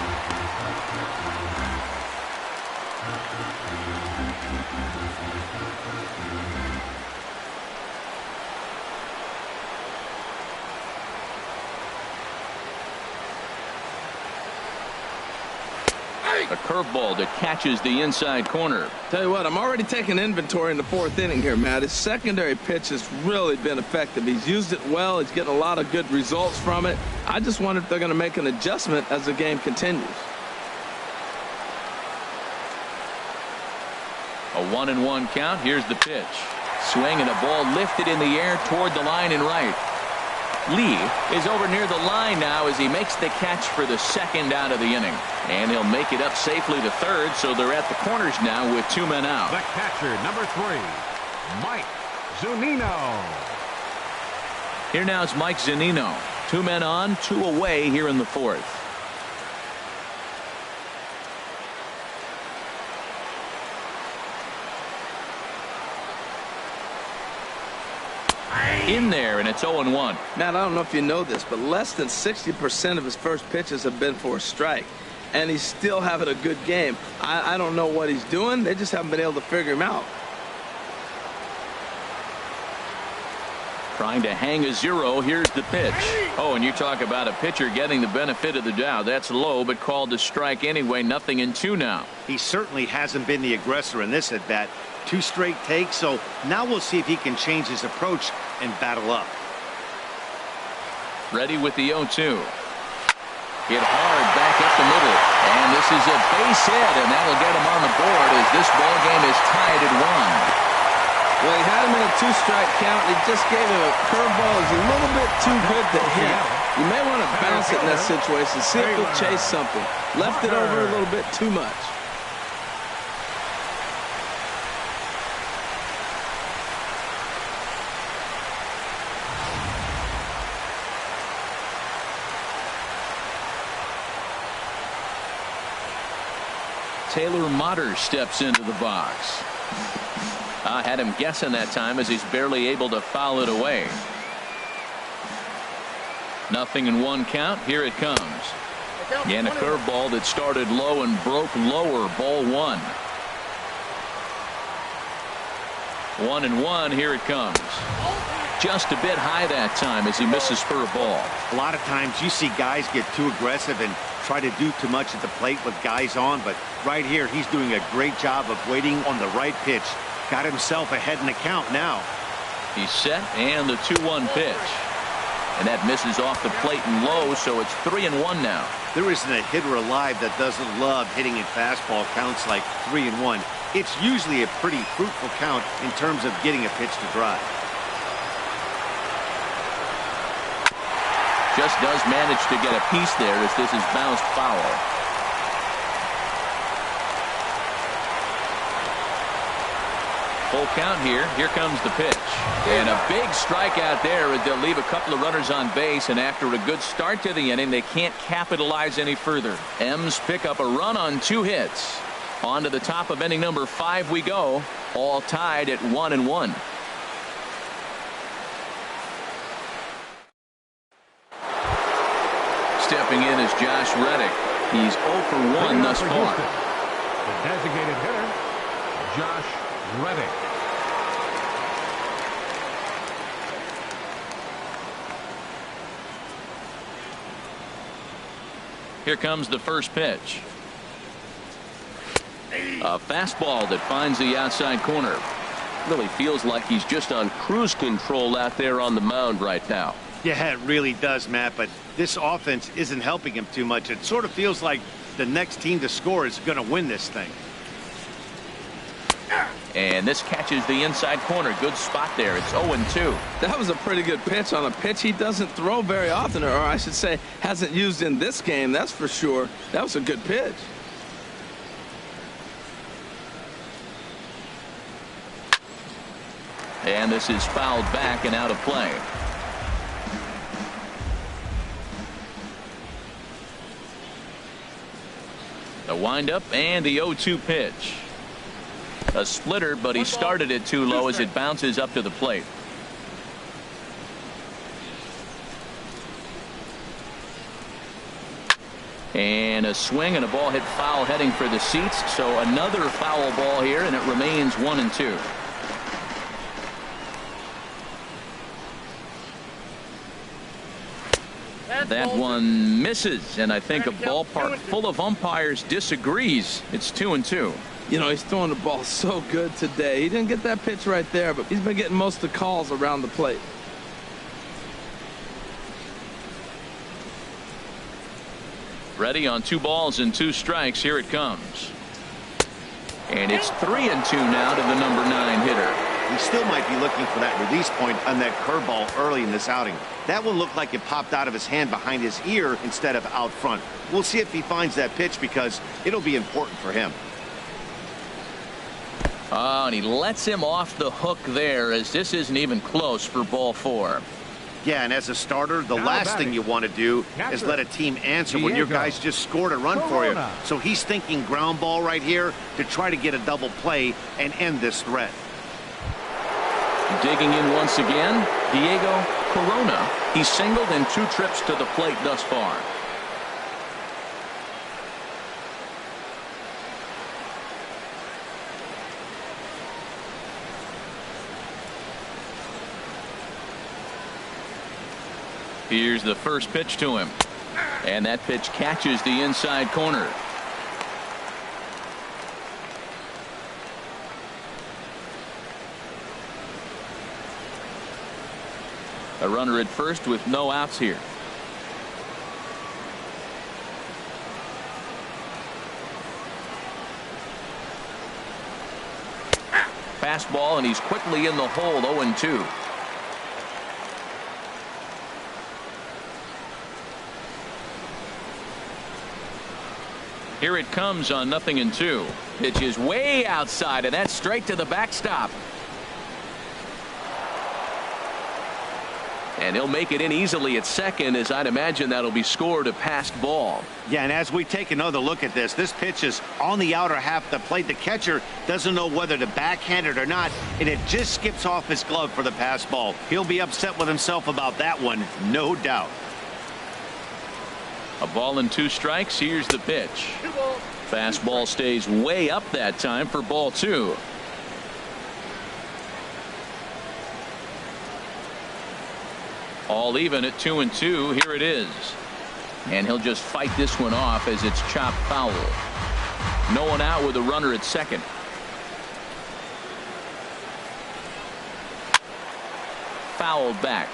A curveball that catches the inside corner. Tell you what, I'm already taking inventory in the fourth inning here, Matt. His secondary pitch has really been effective. He's used it well. He's getting a lot of good results from it. I just wonder if they're going to make an adjustment as the game continues. A 1-1 count. Here's the pitch. Swing and a ball lifted in the air toward the line and right. Lee is over near the line now as he makes the catch for the second out of the inning. And he'll make it up safely to third, so they're at the corners now with 2 men out. The catcher, number 3, Mike Zunino. Here now is Mike Zunino. 2 men on, 2 away here in the fourth. In there, and it's 0-1. Matt, I don't know if you know this, but less than 60% of his first pitches have been for a strike. And he's still having a good game. I don't know what he's doing. They just haven't been able to figure him out. Trying to hang a 0. Here's the pitch. Oh, and you talk about a pitcher getting the benefit of the doubt. That's low, but called to strike anyway. 0-2 now. He certainly hasn't been the aggressor in this at bat. 2 straight takes, so now we'll see if he can change his approach and battle up. Ready with the 0-2. Hit hard back up the middle. And this is a base hit, and that'll get him on the board as this ball game is tied at 1. Well, he had him in a 2-strike count. He just gave him a curveball. It's a little bit too good to hit. You may want to bounce it in that situation. See if he'll chase something. Left it over a little bit too much. Taylor Motter steps into the box. I had him guessing that time as he's barely able to foul it away. 0-1 count. Here it comes. And a curveball that started low and broke lower. Ball 1. 1-1. Here it comes. Just a bit high that time as he misses for a ball. A lot of times you see guys get too aggressive and try to do too much at the plate with guys on, but right here he's doing a great job of waiting on the right pitch. Got himself ahead in the count now. He's set, and the 2-1 pitch. And that misses off the plate and low, so it's 3-1 now. There isn't a hitter alive that doesn't love hitting in fastball counts like 3-1. It's usually a pretty fruitful count in terms of getting a pitch to drive. Just does manage to get a piece there as this is bounced foul. Full count here. Here comes the pitch. And a big strikeout there as they'll leave a couple of runners on base, and after a good start to the inning, they can't capitalize any further. M's pick up a run on 2 hits. On to the top of inning number 5 we go, all tied at 1-1. stepping in is Josh Reddick. He's 0 for 1 thus far. The designated hitter, Josh Reddick. Here comes the first pitch. A fastball that finds the outside corner. Really feels like he's just on cruise control out there on the mound right now. Yeah, it really does, Matt, but this offense isn't helping him too much. It sort of feels like the next team to score is going to win this thing. And this catches the inside corner. Good spot there. It's 0-2. That was a pretty good pitch on a pitch he doesn't throw very often, or I should say hasn't used in this game, that's for sure. That was a good pitch. And this is fouled back and out of play. The windup and the 0-2 pitch. A splitter, but he started it too low as it bounces up to the plate. And a swing and a ball hit foul heading for the seats. So another foul ball here, and it remains 1-2. That one misses, and I think a ballpark full of umpires disagrees. It's 2-2. You know, he's throwing the ball so good today. He didn't get that pitch right there, but he's been getting most of the calls around the plate. Ready on 2 balls and 2 strikes. Here it comes. And it's 3-2 now to the number 9 hitter. He still might be looking for that release point on that curveball early in this outing. That one looked like it popped out of his hand behind his ear instead of out front. We'll see if he finds that pitch because it'll be important for him. Oh, and he lets him off the hook there as this isn't even close for ball 4. Yeah, and as a starter, the last thing you want to do is let a team answer when your guys just scored a run for you. So he's thinking ground ball right here to try to get a double play and end this threat. Digging in once again, Diego Corona. He's singled in 2 trips to the plate thus far. Here's the first pitch to him. And that pitch catches the inside corner. A runner at first with no outs here. Fastball, and he's quickly in the hole. 0-2. Here it comes on 0-2. Pitch is way outside, and that's straight to the backstop. And he'll make it in easily at second, as I'd imagine that'll be scored a passed ball. Yeah, and as we take another look at this pitch is on the outer half of the plate. The catcher doesn't know whether to backhand it or not, and it just skips off his glove for the pass ball. He'll be upset with himself about that one, no doubt. A ball and 2 strikes. Here's the pitch. Fastball stays way up that time for ball 2. All even at 2-2. Here it is. And he'll just fight this one off as it's chopped foul. No one out with a runner at second. Fouled back.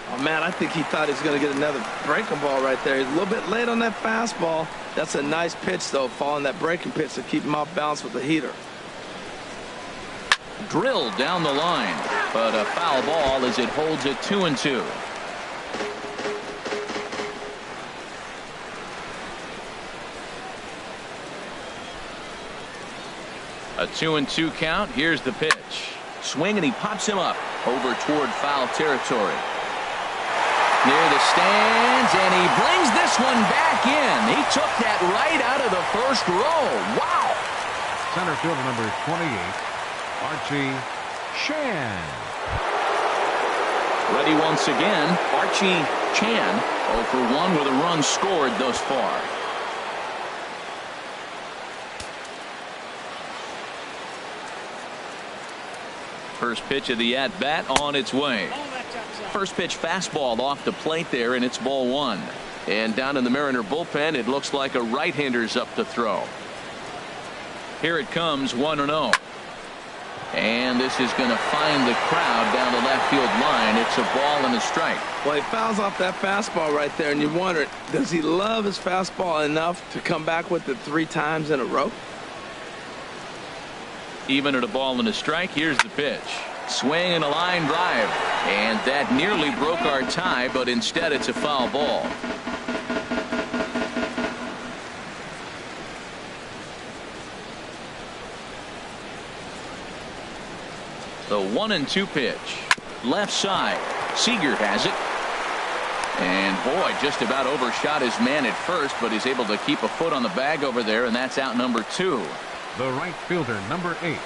Oh, man, I think he thought he was going to get another breaking ball right there. He's a little bit late on that fastball. That's a nice pitch, though, following that breaking pitch to keep him off balance with the heater. Drilled down the line, but a foul ball as it holds at 2-2. A 2-2 count. Here's the pitch. Swing, and he pops him up over toward foul territory. Near the stands, and he brings this one back in. He took that right out of the first row. Wow. Center fielder number 28, Archie Shan. Ready once again, Archie Chan, 0 for 1 with a run scored thus far. First pitch of the at-bat on its way. First pitch fastball off the plate there, and it's ball 1. And down in the Mariner bullpen, it looks like a right-hander's up to throw. Here it comes, 1-0. And this is going to find the crowd down the left field line. It's a ball and a strike. Well, he fouls off that fastball right there, and you wonder, does he love his fastball enough to come back with it 3 times in a row? Even at a ball and a strike, here's the pitch. Swing and a line drive. And that nearly broke our tie, but instead it's a foul ball. The 1-2 pitch. Left side. Seager has it. And boy, just about overshot his man at first, but he's able to keep a foot on the bag over there, and that's out number 2. The right fielder, number 8,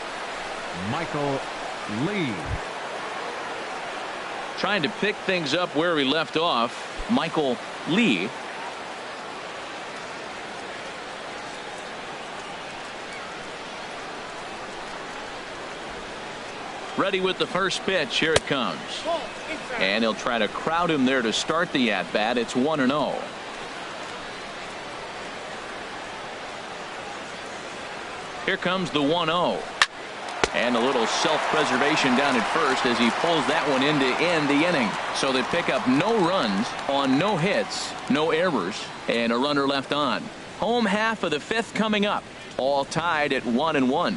Michael Lee. Trying to pick things up where we left off, Michael Lee. Ready with the first pitch. Here it comes. And he'll try to crowd him there to start the at-bat. It's 1-0. Here comes the 1-0. And a little self-preservation down at first as he pulls that one in to end the inning. So they pick up no runs on no hits, no errors, and a runner left on. Home half of the 5th coming up. All tied at 1-1.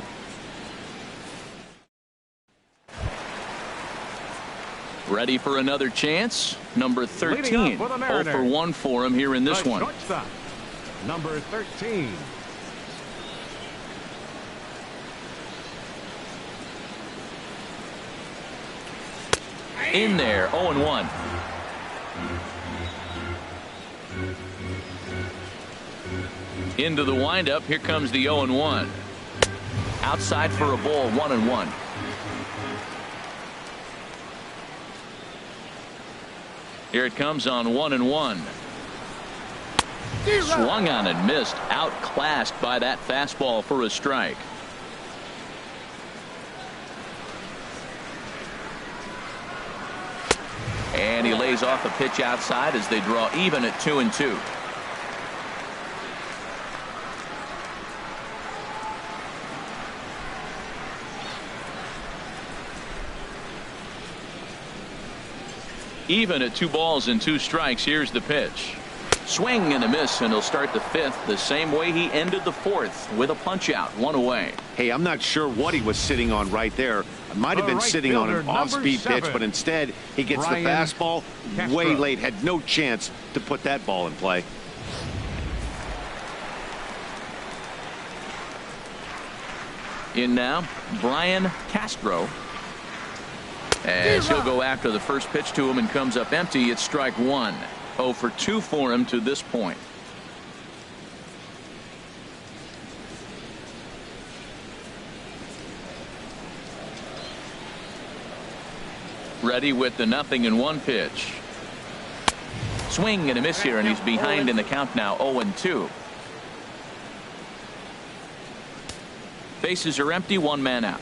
Ready for another chance. Number 13. 0 for 1 for him here in this one. Shortstop, number 13. In there, 0-1. Into the windup. Here comes the 0-1. Outside for a ball, 1-1. Here it comes on 1-1. Swung on and missed. Outclassed by that fastball for a strike. And he lays off a pitch outside as they draw even at 2-2. Even at 2 balls and 2 strikes. Here's the pitch. Swing and a miss, and he'll start the 5th the same way he ended the 4th with a punch out, 1 away. Hey, I'm not sure what he was sitting on right there. It might have been sitting on an off-speed pitch, but instead he gets the fastball way late. Had no chance to put that ball in play. In now, Brian Castro. As he'll go after the first pitch to him and comes up empty. It's strike 1. 0 for 2 for him to this point. Ready with the 0-1 pitch. Swing and a miss here, and he's behind in the count now, 0-2. Bases are empty, 1 man out.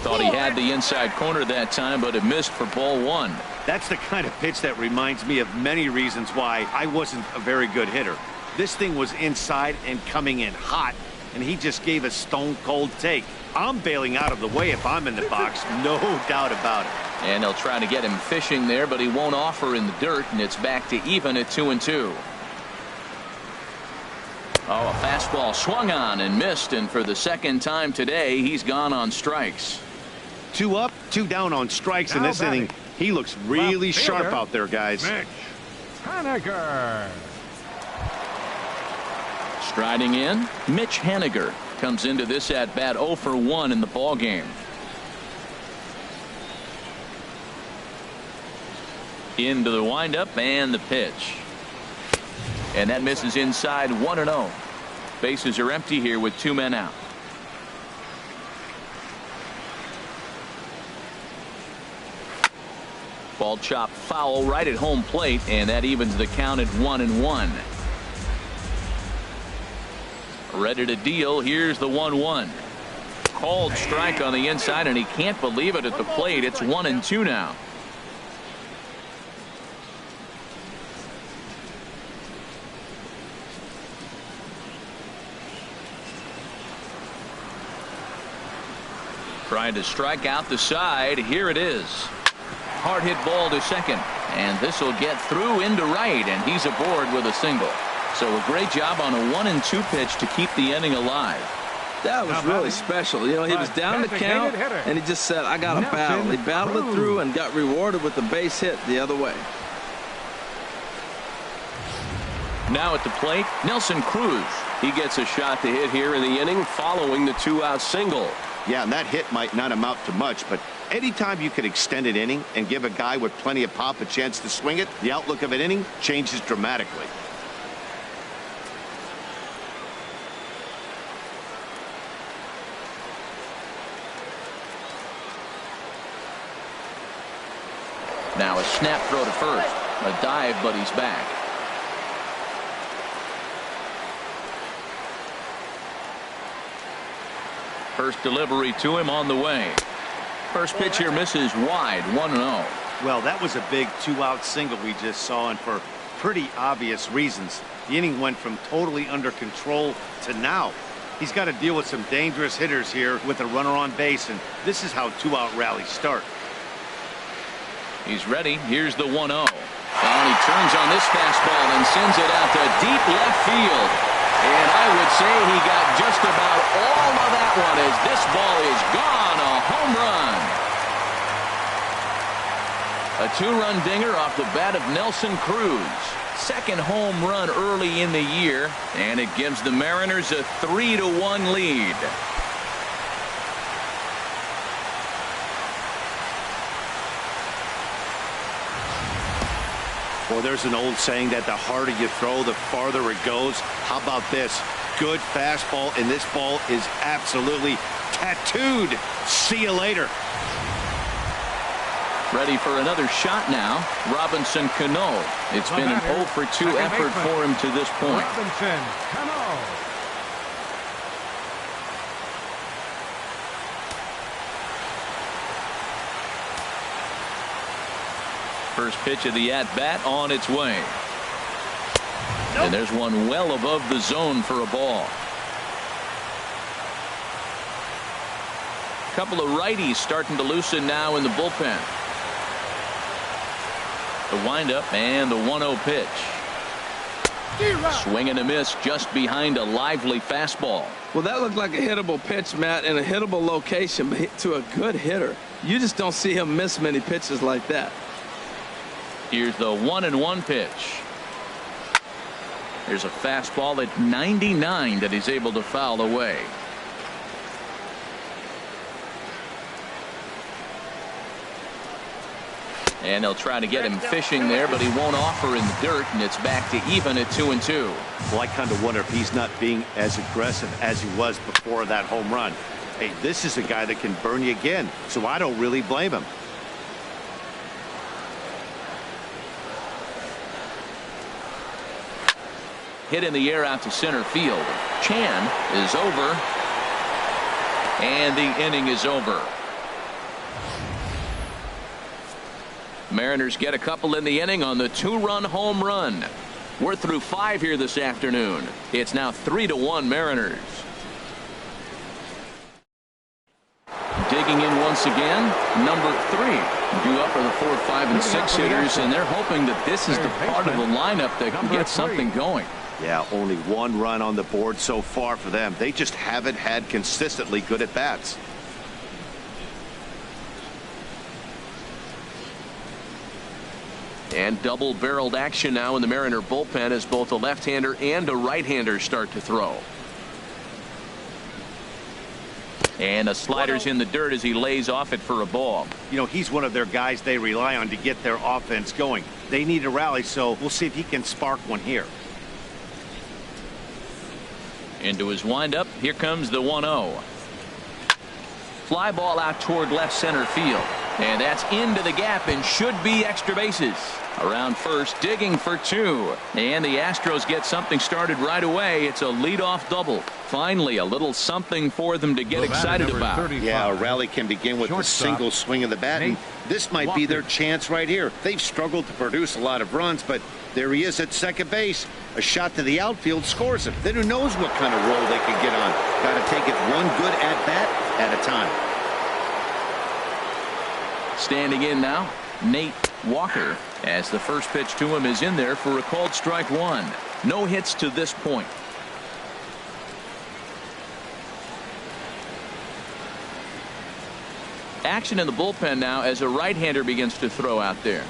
Thought he had the inside corner that time, but it missed for ball 1. That's the kind of pitch that reminds me of many reasons why I wasn't a very good hitter. This thing was inside and coming in hot, and he just gave a stone-cold take. I'm bailing out of the way if I'm in the box, no doubt about it. And they'll try to get him fishing there, but he won't offer in the dirt, and it's back to even at 2-2. Oh, a fastball swung on and missed, and for the 2nd time today, he's gone on strikes. 2 up, 2 down on strikes in this inning. He looks really sharp out there, guys. Mitch Haniger. Striding in, Mitch Haniger comes into this at bat 0 for 1 in the ball game. Into the windup and the pitch. And that misses inside, 1-0. Bases are empty here with 2 men out. Ball chopped foul right at home plate, and that evens the count at 1-1. Ready to deal. Here's the 1-1. Called strike on the inside, and he can't believe it at the plate. It's 1-2 now. Trying to strike out the side. Here it is. Hard hit ball to second, and this will get through into right, and he's aboard with a single. So a great job on a 1-2 pitch to keep the inning alive. That was really special. You know, he was down the count, and he just said, I got to battle. He battled it through and got rewarded with the base hit the other way. Now at the plate, Nelson Cruz. He gets a shot to hit here in the inning following the 2-out single. Yeah, and that hit might not amount to much, but anytime you can extend an inning and give a guy with plenty of pop a chance to swing it, the outlook of an inning changes dramatically. Now a snap throw to first. A dive, but he's back. First delivery to him on the way. First pitch here misses wide, 1-0. Well, that was a big 2-out single we just saw, and for pretty obvious reasons. The inning went from totally under control to now. He's got to deal with some dangerous hitters here with a runner on base, and this is how 2-out rallies start. He's ready. Here's the 1-0. And he turns on this fastball and sends it out to deep left field. And I would say he got just about all of that one as this ball is gone. A home run. A 2-run dinger off the bat of Nelson Cruz. Second home run early in the year, and it gives the Mariners a 3-1 lead. Well, there's an old saying that the harder you throw, the farther it goes. How about this? Good fastball, and this ball is absolutely tattooed. See you later. Ready for another shot now. Robinson Cano. It's been an 0 for 2 effort for him to this point. Robinson Cano. First pitch of the at-bat on its way. And there's one well above the zone for a ball. Couple of righties starting to loosen now in the bullpen. The windup and the 1-0 pitch. Swing and a miss just behind a lively fastball. Well, that looked like a hittable pitch, Matt, in a hittable location, but to a good hitter. You just don't see him miss many pitches like that. Here's the 1-1 pitch. There's a fastball at 99 that he's able to foul away. And they'll try to get him fishing there, but he won't offer in the dirt, and it's back to even at 2-2. Well, I kind of wonder if he's not being as aggressive as he was before that home run. Hey, this is a guy that can burn you again, so I don't really blame him. Hit in the air out to center field. Chan is over, and the inning is over. Mariners get a couple in the inning on the 2-run home run. We're through 5 here this afternoon. It's now 3-1 Mariners. Digging in once again, number 3. Due up are the 4, 5, and 6 hitters, and they're hoping that this is the part of the lineup that can get something going. Yeah, only 1 run on the board so far for them. They just haven't had consistently good at bats. And double-barreled action now in the Mariner bullpen as both a left-hander and a right-hander start to throw. And a slider's in the dirt as he lays off it for a ball. You know, he's one of their guys they rely on to get their offense going. They need a rally, so we'll see if he can spark one here. Into his windup. Here comes the 1-0. Fly ball out toward left center field. And that's into the gap and should be extra bases. Around first, digging for two. And the Astros get something started right away. It's a leadoff double. Finally, a little something for them to get excited about. 35. Yeah, a rally can begin with a single swing of the bat. And this might be their chance right here. They've struggled to produce a lot of runs, but there he is at second base. A shot to the outfield scores him. Then who knows what kind of roll they can get on. Got to take it one good at-bat at a time. Standing in now, Nate Walker, as the first pitch to him is in there for a called strike one. No hits to this point. Action in the bullpen now as a right-hander begins to throw out there.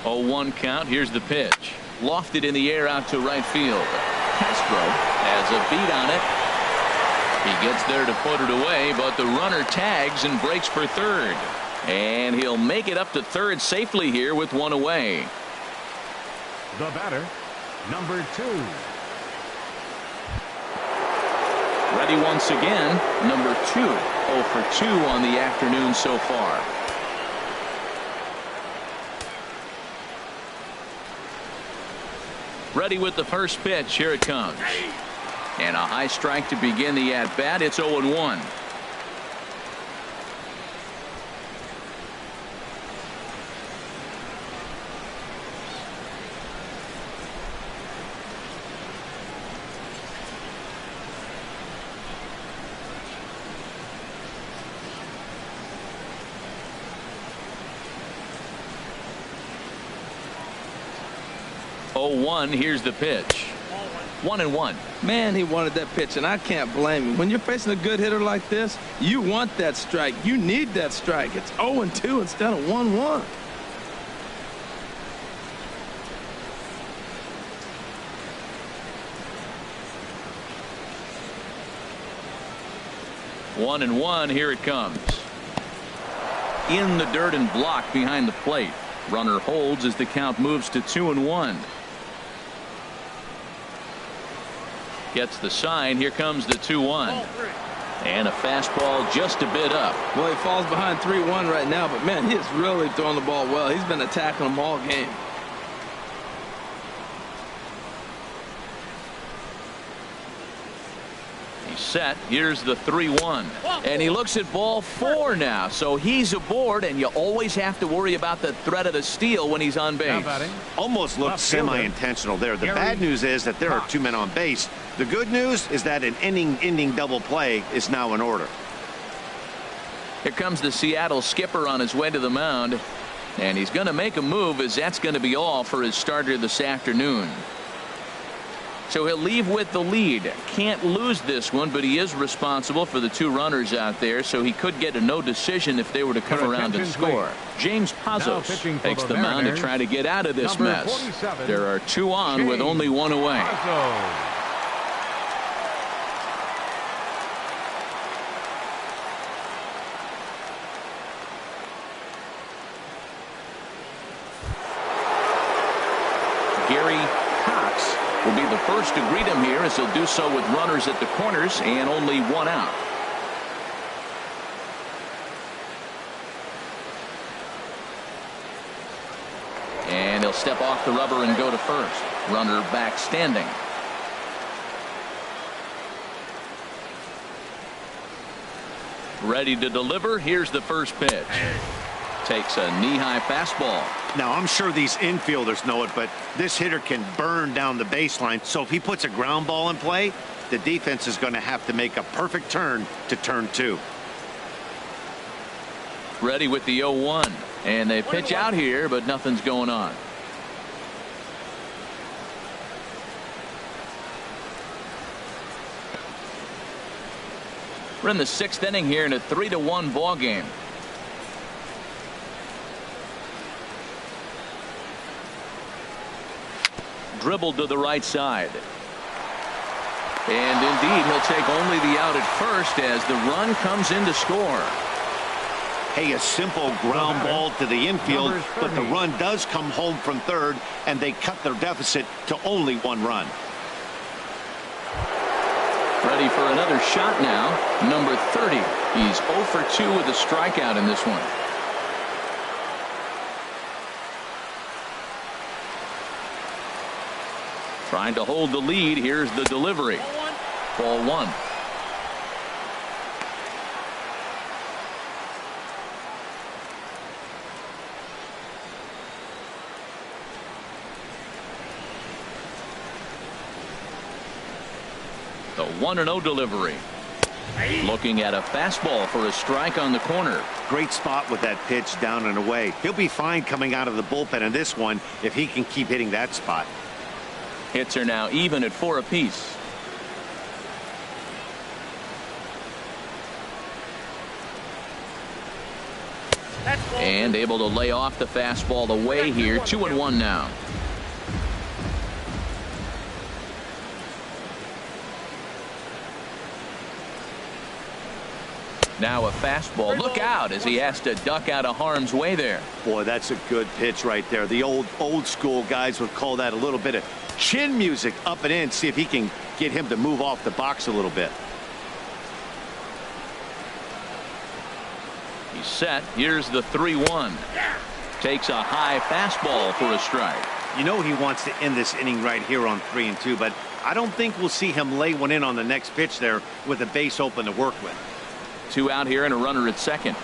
0-1 count. Here's the pitch. Lofted in the air out to right field. Castro has a beat on it. He gets there to put it away, but the runner tags and breaks for third. And he'll make it up to third safely here with one away. The batter, number 2. Ready once again, number 2. 0 for 2 on the afternoon so far. Ready with the first pitch. Here it comes. And a high strike to begin the at-bat. It's 0-1. Here's the pitch. 1-1. Man, he wanted that pitch, and I can't blame him. When you're facing a good hitter like this, you want that strike. You need that strike. It's 0-2 instead of 1-1. One and one. Here it comes. In the dirt and blocked behind the plate. Runner holds as the count moves to 2-1. Gets the sign. Here comes the 2-1. And a fastball just a bit up. Well, he falls behind 3-1 right now, but man, he is really throwing the ball well. He's been attacking them all game. He's set. Here's the 3-1. And he looks at ball 4 now. So he's aboard, and you always have to worry about the threat of the steal when he's on base. Almost looked semi-intentional there. The bad news is that there are 2 men on base. The good news is that an inning-ending double play is now in order. Here comes the Seattle skipper on his way to the mound. And he's going to make a move, as that's going to be all for his starter this afternoon. So he'll leave with the lead. Can't lose this one, but he is responsible for the 2 runners out there, so he could get a no decision if they were to come around and score. James Pazos takes the mound to try to get out of this mess. There are 2 on with only 1 away. Gary Cox will be the first to greet him here, as he'll do so with runners at the corners and only 1 out. And he'll step off the rubber and go to first. Runner back standing. Ready to deliver. Here's the first pitch. Takes a knee-high fastball. Now, I'm sure these infielders know it, but this hitter can burn down the baseline. So if he puts a ground ball in play, the defense is going to have to make a perfect turn to turn 2. Ready with the 0-1. And they pitch out here, but nothing's going on. We're in the 6th inning here in a 3-1 ball game. Dribbled to the right side. And indeed, he'll take only the out at first as the run comes in to score. Hey, a simple ground ball to the infield, but the run does come home from third, and they cut their deficit to only 1 run. Ready for another shot now. Number 30. He's 0 for 2 with a strikeout in this one. Trying to hold the lead. Here's the delivery. Ball 1. The 1-0 delivery. Looking at a fastball for a strike on the corner. Great spot with that pitch down and away. He'll be fine coming out of the bullpen in this one if he can keep hitting that spot. Hits are now even at 4 apiece. And able to lay off the fastball away here. 2-1 now. Now a fastball. Look out as he has to duck out of harm's way there. Boy, that's a good pitch right there. The old school guys would call that a little bit of chin music up and in. See if he can get him to move off the box a little bit. He's set. Here's the 3-1. Takes a high fastball for a strike. You know he wants to end this inning right here on 3-2, but I don't think we'll see him lay one in on the next pitch there with a base open to work with. 2 out here and a runner at second.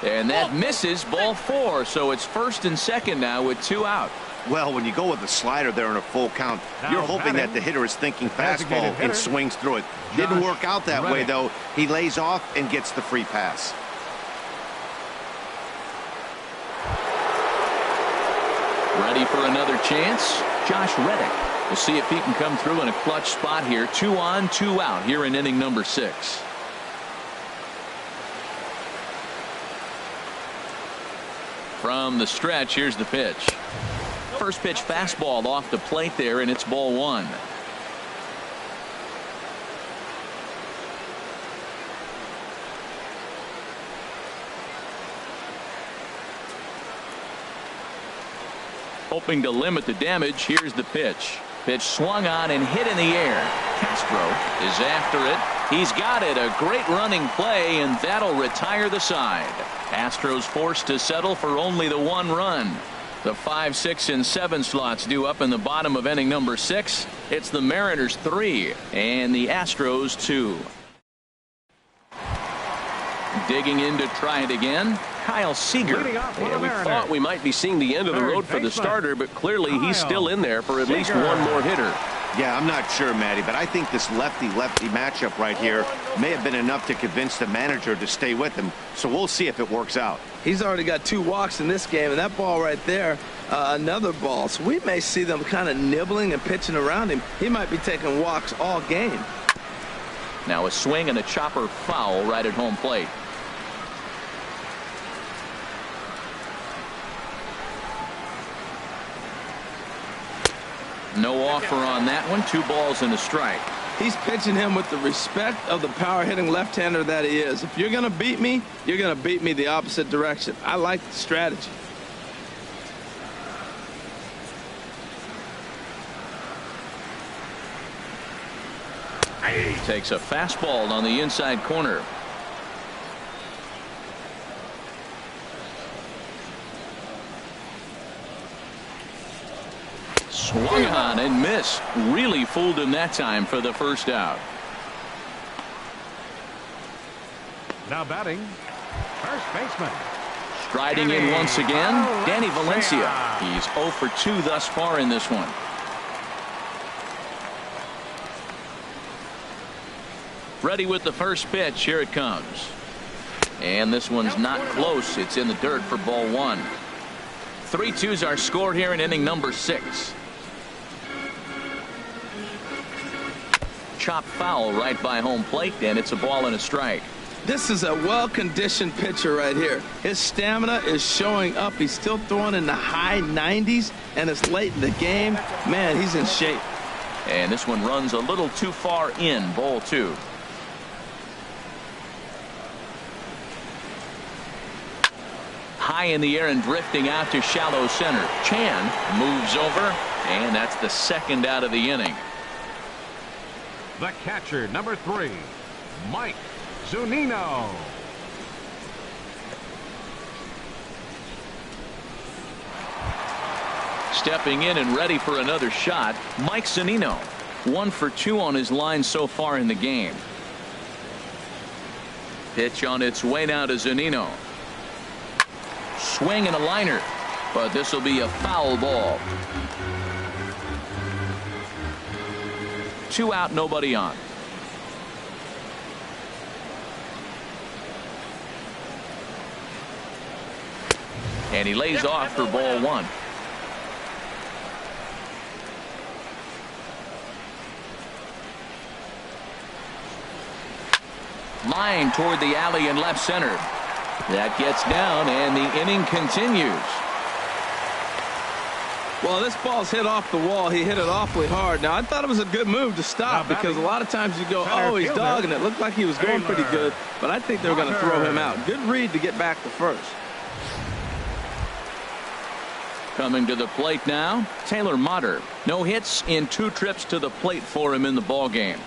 And that misses. Ball 4. So it's first and second now with 2 out. Well, when you go with the slider there in a full count, you're hoping that the hitter is thinking fastball and swings through it. Didn't work out that way, though. He lays off and gets the free pass. Ready for another chance. Josh Reddick. We'll see if he can come through in a clutch spot here. 2 on, 2 out here in inning number 6. From the stretch, here's the pitch. First pitch fastball off the plate there, and it's ball 1. Hoping to limit the damage. Here's the pitch. Pitch swung on and hit in the air. Castro is after it. He's got it. A great running play, and that'll retire the side. Astros forced to settle for only the 1 run. The 5, 6, and 7 slots due up in the bottom of inning number 6. It's the Mariners 3 and the Astros 2. Digging in to try it again. Kyle Seager. Yeah, we thought we might be seeing the end of the road for the starter, but clearly he's still in there for at least one more hitter. Yeah, I'm not sure, Matty, but I think this lefty-lefty matchup right here may have been enough to convince the manager to stay with him. So we'll see if it works out. He's already got 2 walks in this game, and that ball right there, another ball. So we may see them kind of nibbling and pitching around him. He might be taking walks all game. Now a swing and a chopper foul right at home plate. No offer on that one. 2 balls and a strike. He's pitching him with the respect of the power hitting left-hander that he is. If you're going to beat me, you're going to beat me the opposite direction. I like the strategy. Takes a fastball on the inside corner. Swung on and missed. Really fooled him that time for the first out. Now batting, first baseman. Striding in once again, Danny Valencia. He's 0 for 2 thus far in this one. Ready with the first pitch. Here it comes. And this one's not close. It's in the dirt for ball 1. 3-2's our score here in inning number 6. Chop foul right by home plate, and it's a ball and a strike. This is a well-conditioned pitcher right here. His stamina is showing up. He's still throwing in the high 90s, and it's late in the game. Man, he's in shape. And this one runs a little too far in. Ball 2. High high in the air and drifting out to shallow center. Chan moves over, and that's the second out of the inning. The catcher, number 3, Mike Zunino. Stepping in and ready for another shot, Mike Zunino. 1 for 2 on his line so far in the game. Pitch on its way now to Zunino. Swing and a liner, but this will be a foul ball. 2 out, nobody on. And he lays off for ball 1. Line toward the alley in left center. That gets down, and the inning continues. Well, this ball's hit off the wall. He hit it awfully hard. Now, I thought it was a good move to stop because a lot of times you go, oh, he's dogging it. Looked like he was going pretty good, but I think they're going to throw him out. Good read to get back to first. Coming to the plate now, Taylor Motter. No hits in 2 trips to the plate for him in the ball game.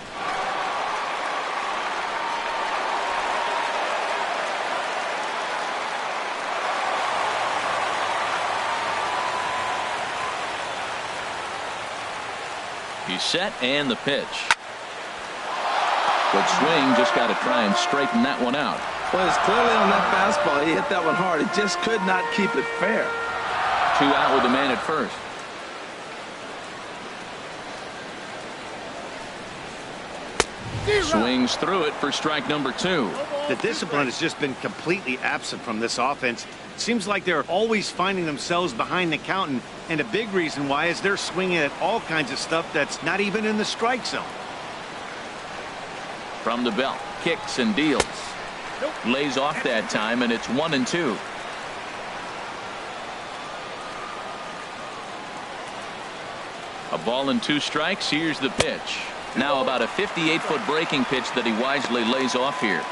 He's set, and the pitch. Good swing, just got to try and straighten that one out. Well, it's clearly on that fastball. He hit that one hard. He just could not keep it fair. 2 out with the man at first. Swings through it for strike number 2. The discipline has just been completely absent from this offense. Seems like they're always finding themselves behind the count, and a big reason why is they're swinging at all kinds of stuff that's not even in the strike zone. From the belt, kicks and deals. Lays off that time, and it's 1-2. A ball and 2 strikes. Here's the pitch. Now about a 58-foot breaking pitch that he wisely lays off here.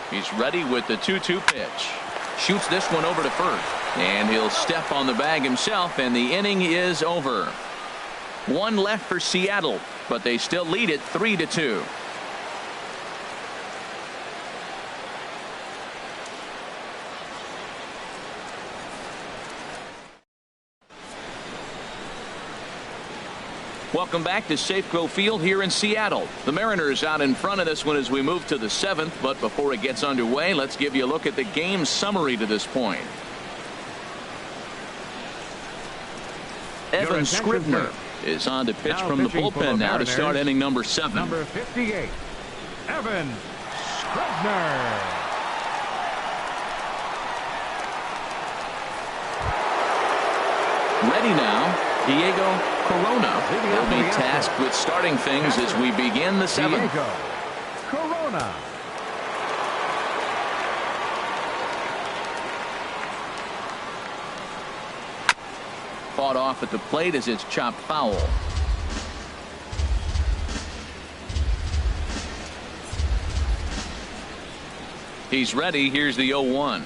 He's ready with the 2-2 pitch. Shoots this one over to first, and he'll step on the bag himself, and the inning is over. 1 left for Seattle, but they still lead it 3-2. Welcome back to Safeco Field here in Seattle. The Mariners out in front of this one as we move to the 7th, but before it gets underway, let's give you a look at the game summary to this point. Evan Scribner is on to pitch from the bullpen now to start inning number 7. Number 58, Evan Scribner. Ready now, Diego Corona will be tasked with starting things as we begin the 7th. Diego Corona. Fought off at the plate as it's chopped foul. He's ready. Here's the 0-1.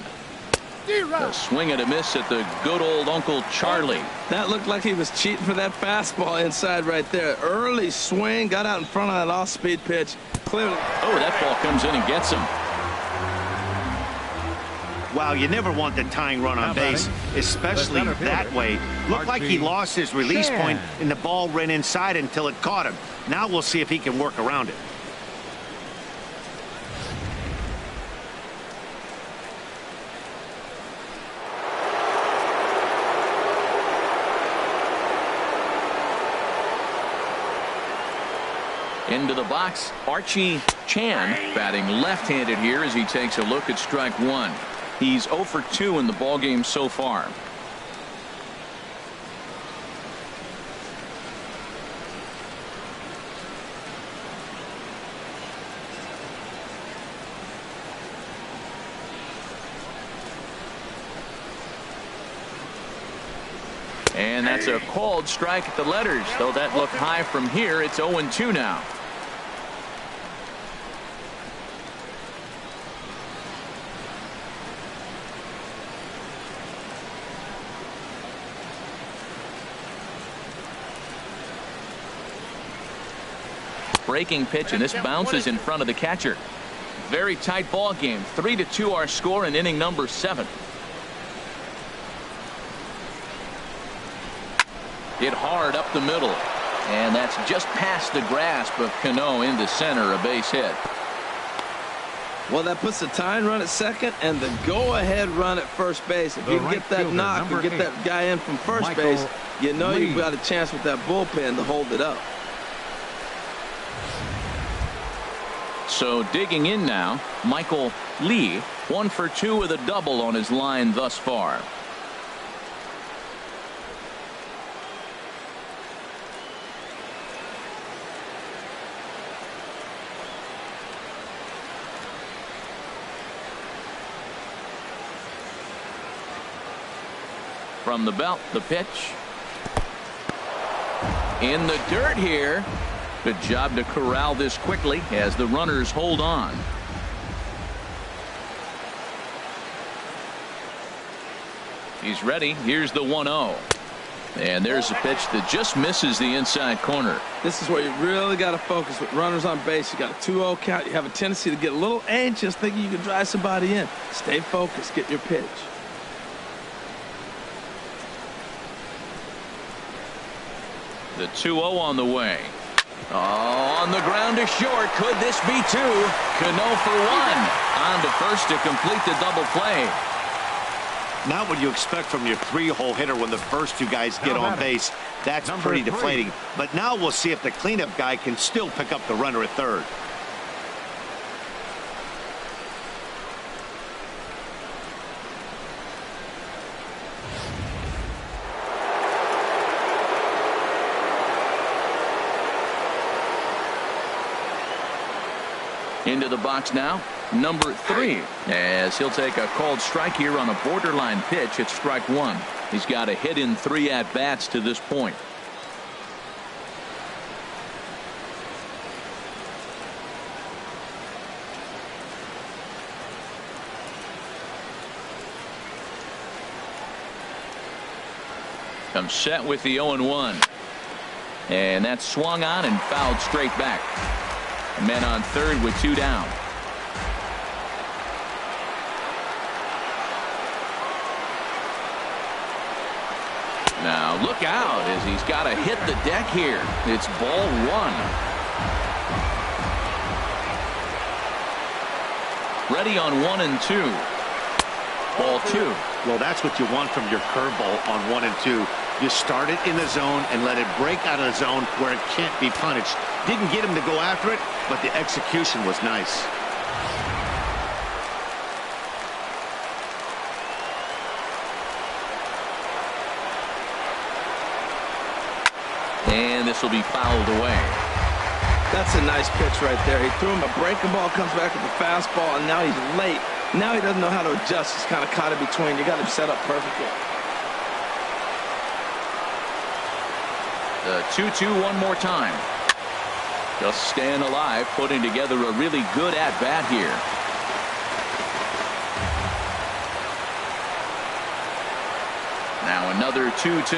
A swing and a miss at the good old Uncle Charlie. That looked like he was cheating for that fastball inside right there. Early swing, got out in front of that off-speed pitch. Clearly. Oh, that ball comes in and gets him. Wow, you never want the tying run on base, especially that way. Looked like he lost his release point, and the ball ran inside until it caught him. Now we'll see if he can work around it. Into the box, Archie Chan batting left-handed here as he takes a look at strike 1. He's 0 for 2 in the ballgame so far. And that's a called strike at the letters. Though that looked high from here, it's 0-2 now. Breaking pitch, and this bounces in front of the catcher. Very tight ball game. 3-2 our score in inning number 7. Hit hard up the middle, and that's just past the grasp of Cano into center, a base hit. Well, that puts the tying run at second and the go-ahead run at first base. If you can get that knock and get that guy in from first base, you know you've got a chance with that bullpen to hold it up. So digging in now, Michael Lee, 1 for 2 with a double on his line thus far. From the belt, the pitch. In the dirt here. Good job to corral this quickly as the runners hold on. He's ready. Here's the 1-0. And there's a pitch that just misses the inside corner. This is where you really got to focus with runners on base. You got a 2-0 count. You have a tendency to get a little anxious thinking you can drive somebody in. Stay focused. Get your pitch. The 2-0 on the way. Oh, on the ground to short. Could this be 2? Cano for 1. On to first to complete the double play. Not what you expect from your 3-hole hitter when the first 2 guys get on base. That's pretty deflating. But now we'll see if the cleanup guy can still pick up the runner at third. Into the box now, number 3, as he'll take a called strike here on a borderline pitch at strike 1. He's got a hit in 3 at-bats to this point. Comes set with the 0-1. And that's swung on and fouled straight back. Men on third with 2 down. Now look out as he's got to hit the deck here. It's ball 1. Ready on 1 and 2. Ball 2. Well, that's what you want from your curveball on 1 and 2. You start it in the zone and let it break out of the zone where it can't be punished. Didn't get him to go after it, but the execution was nice. And this will be fouled away. That's a nice pitch right there. He threw him a breaking ball, comes back with a fastball, and now he's late. Now he doesn't know how to adjust. He's kind of caught in between. You got him set up perfectly. The 2-2 one more time. Just staying alive, putting together a really good at-bat here. Now another 2-2.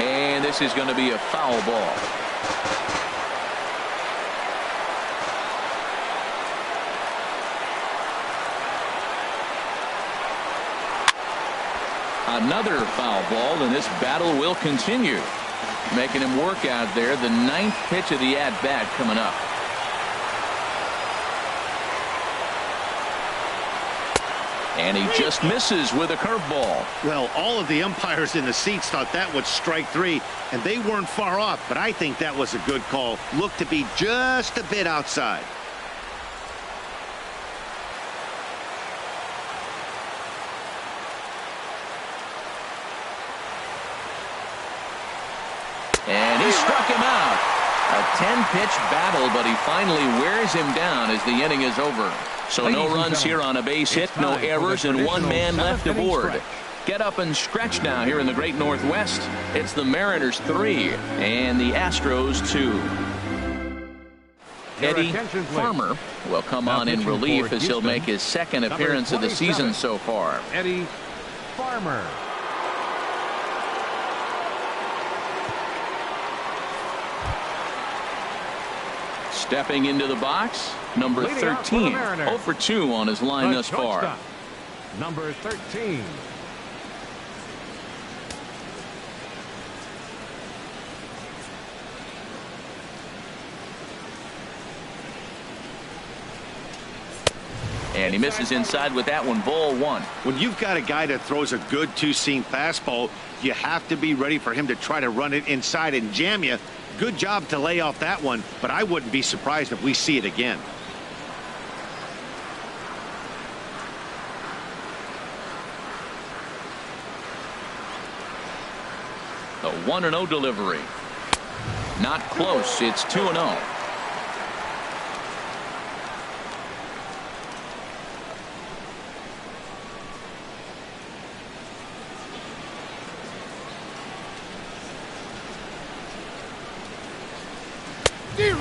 And this is going to be a foul ball. Another foul ball, and this battle will continue. Making him work out there. The 9th pitch of the at-bat coming up. And he just misses with a curveball. Well, all of the umpires in the seats thought that was strike 3, and they weren't far off, but I think that was a good call. Looked to be just a bit outside. And he struck him out. A 10-pitch battle, but he finally wears him down as the inning is over. So no runs here on a base hit, no errors, and 1 man left aboard. get up and stretch now here in the Great Northwest. It's the Mariners 3 and the Astros 2. Eddie Farmer will come on in relief as he'll make his second appearance of the season so far. Eddie Farmer. Stepping into the box, number 13. 0 for 2 on his line thus far. Number 13. And he misses inside with that one. Ball 1. When you've got a guy that throws a good two-seam fastball, you have to be ready for him to try to run it inside and jam you. Good job to lay off that one, but I wouldn't be surprised if we see it again. The 1-0 delivery. Not close. It's 2-0.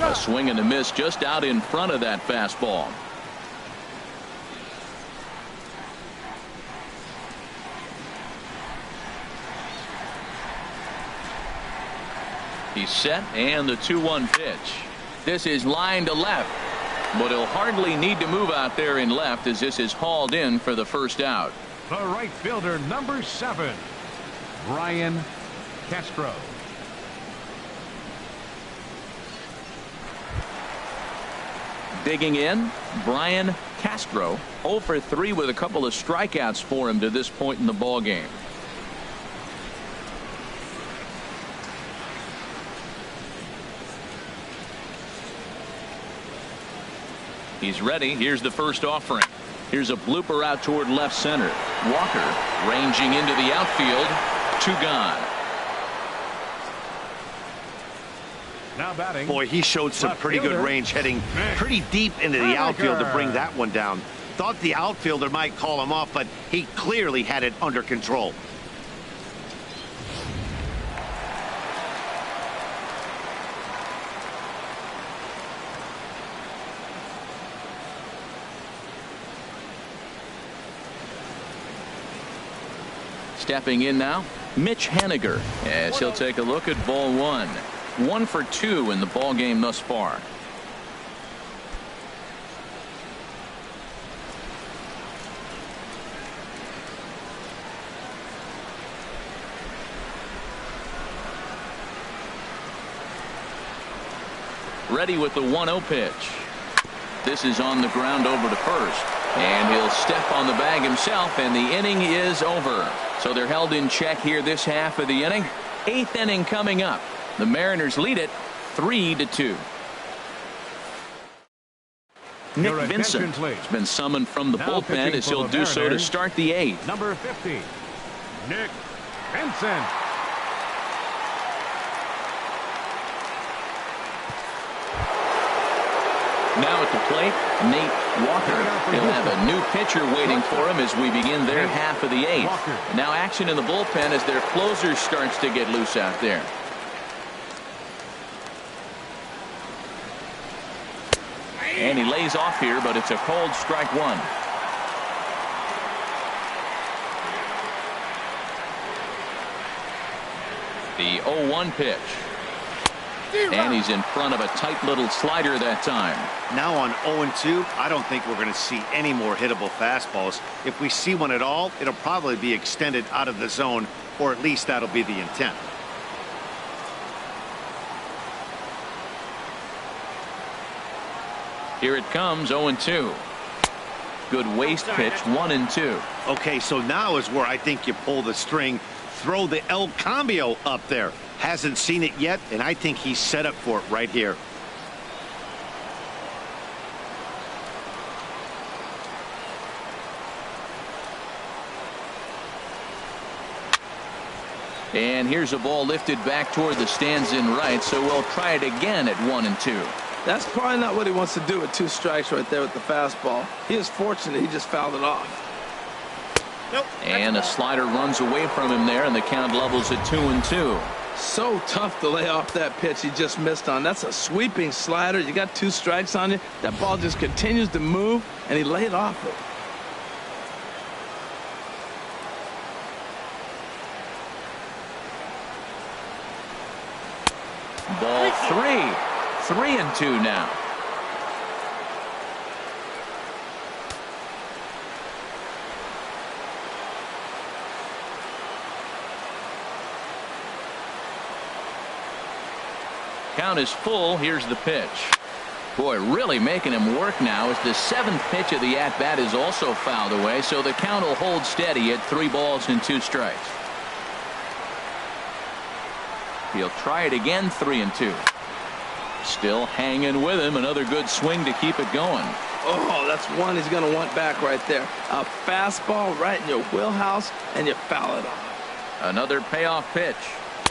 A swing and a miss just out in front of that fastball. He's set, and the 2-1 pitch. This is line to left, but he'll hardly need to move out there in left as this is hauled in for the first out. The right fielder, number 7, Brian Castro. Digging in, Brian Castro. 0 for 3 with a couple of strikeouts for him to this point in the ball game. He's ready. Here's the first offering. Here's a blooper out toward left center. Walker ranging into the outfield. 2 gone. Now batting. Boy, he showed some pretty good range, heading pretty deep into the outfield to bring that one down. Thought the outfielder might call him off, but he clearly had it under control. Stepping in now, Mitch Haniger, as he'll take a look at ball 1. 1 for 2 in the ball game thus far. Ready with the 1-0 pitch. This is on the ground over to first, and he'll step on the bag himself, and the inning is over. So they're held in check here this half of the inning. 8th inning coming up. The Mariners lead it 3-2. Nick Vincent has been summoned from the bullpen as he'll do so to start the 8th. Number 50, Nick Vincent. Now at the plate, Nate Walker. He'll have a new pitcher waiting for him as we begin their half of the 8th. Now action in the bullpen as their closer starts to get loose out there. And he lays off here, but it's a cold strike 1. The 0-1 pitch. And he's in front of a tight little slider that time. Now on 0-2, I don't think we're going to see any more hittable fastballs. If we see one at all, it'll probably be extended out of the zone, or at least that'll be the intent. Here it comes, 0-2. Good waist pitch, 1-2. Okay, so now is where I think you pull the string. Throw the El Cambio up there. Hasn't seen it yet, and I think he's set up for it right here. And here's a ball lifted back toward the stands in right, so we'll try it again at 1-2. That's probably not what he wants to do with 2 strikes right there with the fastball. He is fortunate he just fouled it off. And a slider runs away from him there, and the count levels at 2-2. So tough to lay off that pitch he just missed on. That's a sweeping slider. You got 2 strikes on you. That ball just continues to move, and he laid off it. Ball 3. 3-2 now. Count is full. Here's the pitch. Boy, really making him work now as the 7th pitch of the at-bat is also fouled away, so the count will hold steady at 3 balls and 2 strikes. He'll try it again, 3-2. Still hanging with him. Another good swing to keep it going. Oh, that's one he's going to want back right there. A fastball right in your wheelhouse, and you foul it off. Another payoff pitch.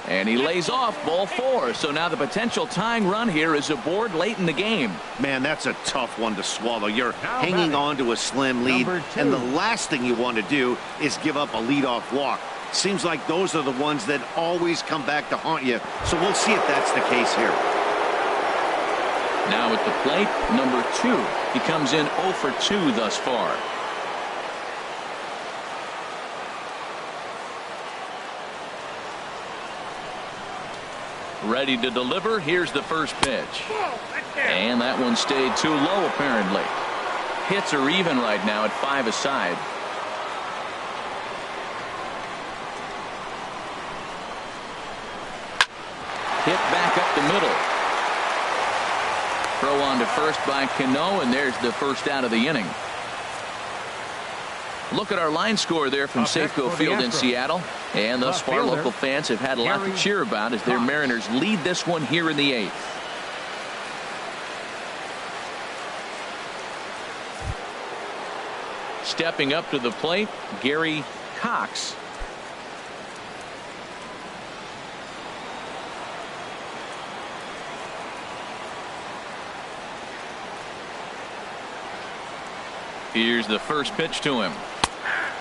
And he lays off, ball 4. So now the potential tying run here is aboard late in the game. Man, that's a tough one to swallow. You're hanging on to a slim lead, and the last thing you want to do is give up a leadoff walk. Seems like those are the ones that always come back to haunt you. So we'll see if that's the case here. Now at the plate, number 2. He comes in 0 for 2 thus far. Ready to deliver. Here's the first pitch. And that one stayed too low, apparently. Hits are even right now at 5 aside. Hit back up the middle. Throw on to first by Cano, and there's the first out of the inning. Look at our line score there from Safeco Field in Seattle. And thus far, local fans have had a lot to cheer about as their Mariners lead this one here in the 8th. Stepping up to the plate, Gary Cox. Here's the first pitch to him.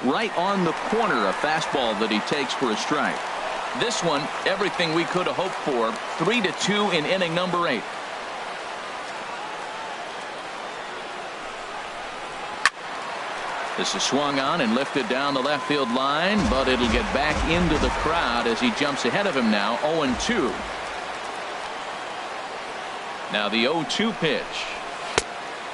Right on the corner, a fastball that he takes for a strike. This one, everything we could have hoped for. 3-2 in inning number 8. This is swung on and lifted down the left field line, but it'll get back into the crowd as he jumps ahead of him now. 0-2. Now the 0-2 pitch.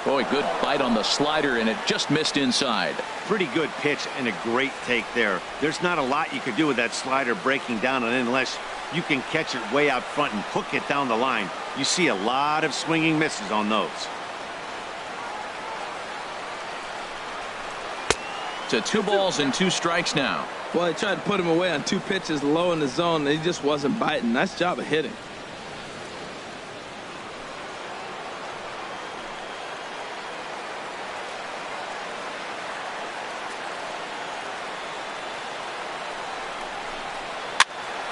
Boy, good bite on the slider, and it just missed inside. Pretty good pitch and a great take there. There's not a lot you could do with that slider breaking down on it unless you can catch it way out front and hook it down the line. You see a lot of swinging misses on those. To 2 balls and 2 strikes now. Well, he tried to put him away on 2 pitches low in the zone, and he just wasn't biting. Nice job of hitting.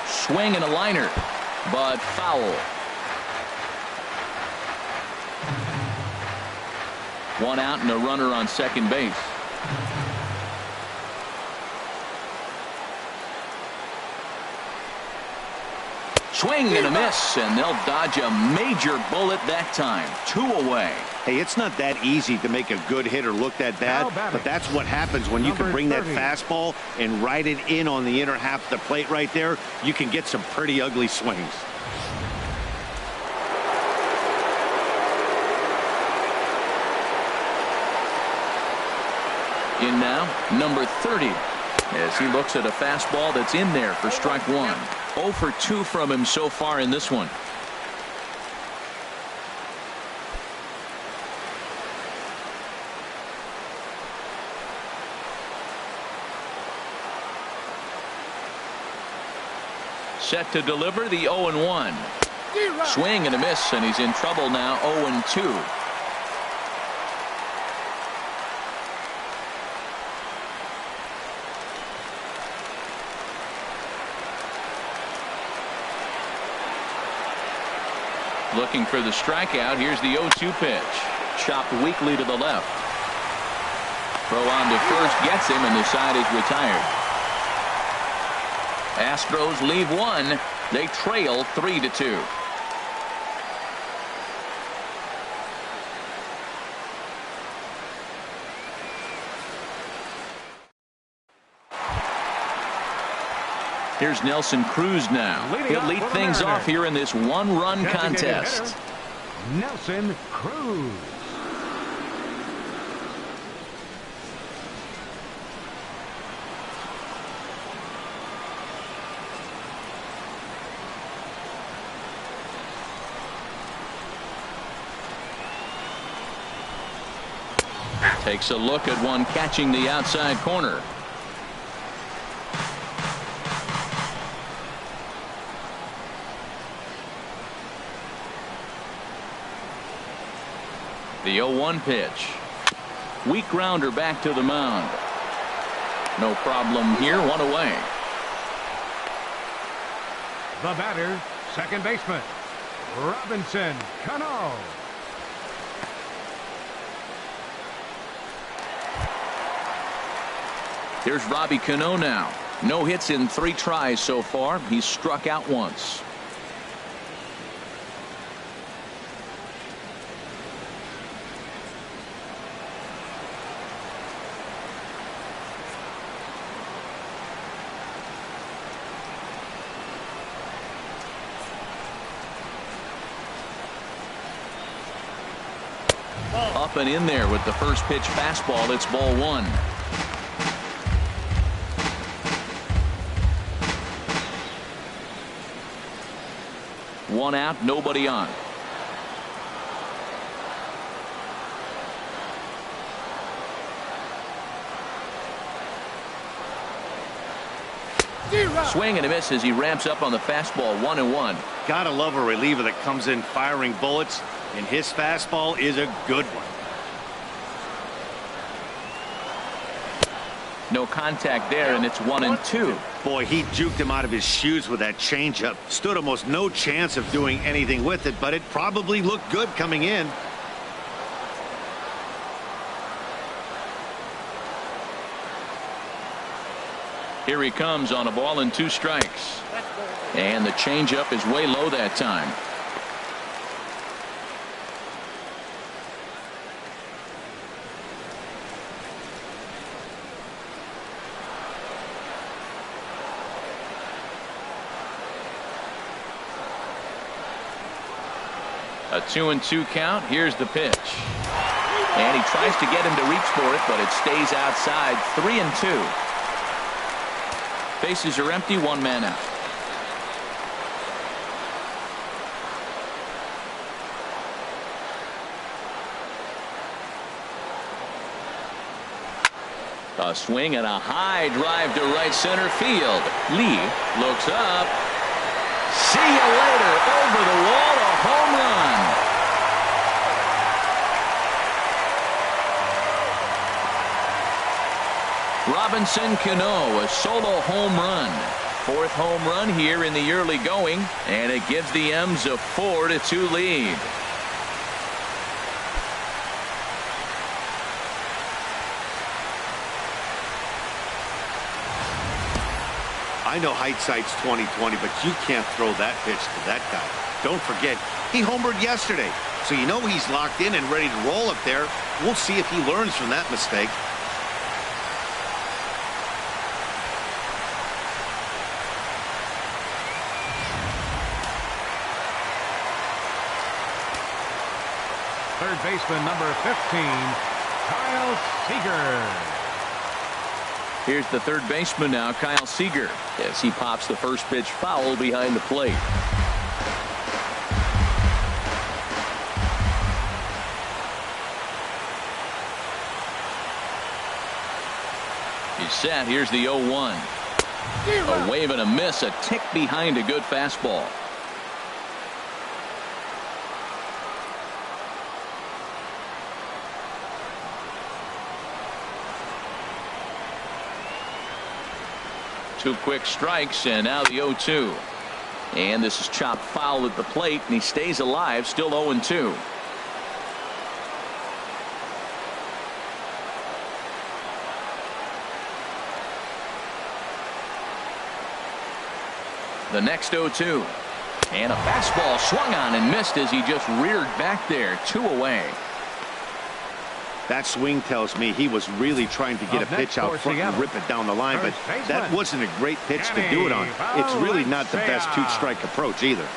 Swing and a liner, but foul. 1 out and a runner on second base. Swing and a miss, and they'll dodge a major bullet that time. 2 away. Hey, it's not that easy to make a good hitter look that bad, but that's what happens when you can bring that fastball and ride it in on the inner half of the plate right there. You can get some pretty ugly swings. In now, number 30, as he looks at a fastball that's in there for strike 1. 0 for 2 from him so far in this one. Set to deliver the 0-1. Swing and a miss, and he's in trouble now. 0-2. Looking for the strikeout. Here's the 0-2 pitch. Chopped weakly to the left. Throw on to first gets him, and the side is retired. Astros leave one. They trail 3-2. Here's Nelson Cruz now. He'll lead things off here in this one-run contest. Nelson Cruz. Takes a look at one catching the outside corner. The 0-1 pitch. Weak grounder back to the mound. No problem here. One away. The batter, second baseman, Robinson Cano. Here's Robbie Cano now. No hits in 3 tries so far. He's struck out once. Up and in there with the first pitch fastball. It's ball 1. One out, nobody on. Swing and a miss as he ramps up on the fastball. 1-1. Gotta love a reliever that comes in firing bullets, and his fastball is a good one. No contact there, and it's 1-2. Boy, he juked him out of his shoes with that changeup. Stood almost no chance of doing anything with it, but it probably looked good coming in. Here he comes on a ball and 2 strikes. And the changeup is way low that time. A 2-2 count. Here's the pitch. And he tries to get him to reach for it, but it stays outside. 3-2. Bases are empty. 1 man out. A swing and a high drive to right center field. Lee looks up. See you later. Over the wall. A home run. Robinson Cano, a solo home run. 4th home run here in the early going, and it gives the M's a 4-2 lead. I know hindsight's 20/20, but you can't throw that pitch to that guy. Don't forget, he homered yesterday, so you know he's locked in and ready to roll up there. We'll see if he learns from that mistake. Third baseman, number 15, Kyle Seager. Here's the third baseman now, Kyle Seager, as he pops the first pitch foul behind the plate. He's set. Here's the 0-1. A wave and a miss, a tick behind a good fastball. Two quick strikes, and now the 0-2. And this is chopped foul at the plate, and he stays alive, still 0-2. The next 0-2. And a fastball swung on and missed as he just reared back there. 2 away. That swing tells me he was really trying to get a pitch out front and rip it down the line, but that wasn't a great pitch to do it on. It's really not the best two-strike approach either.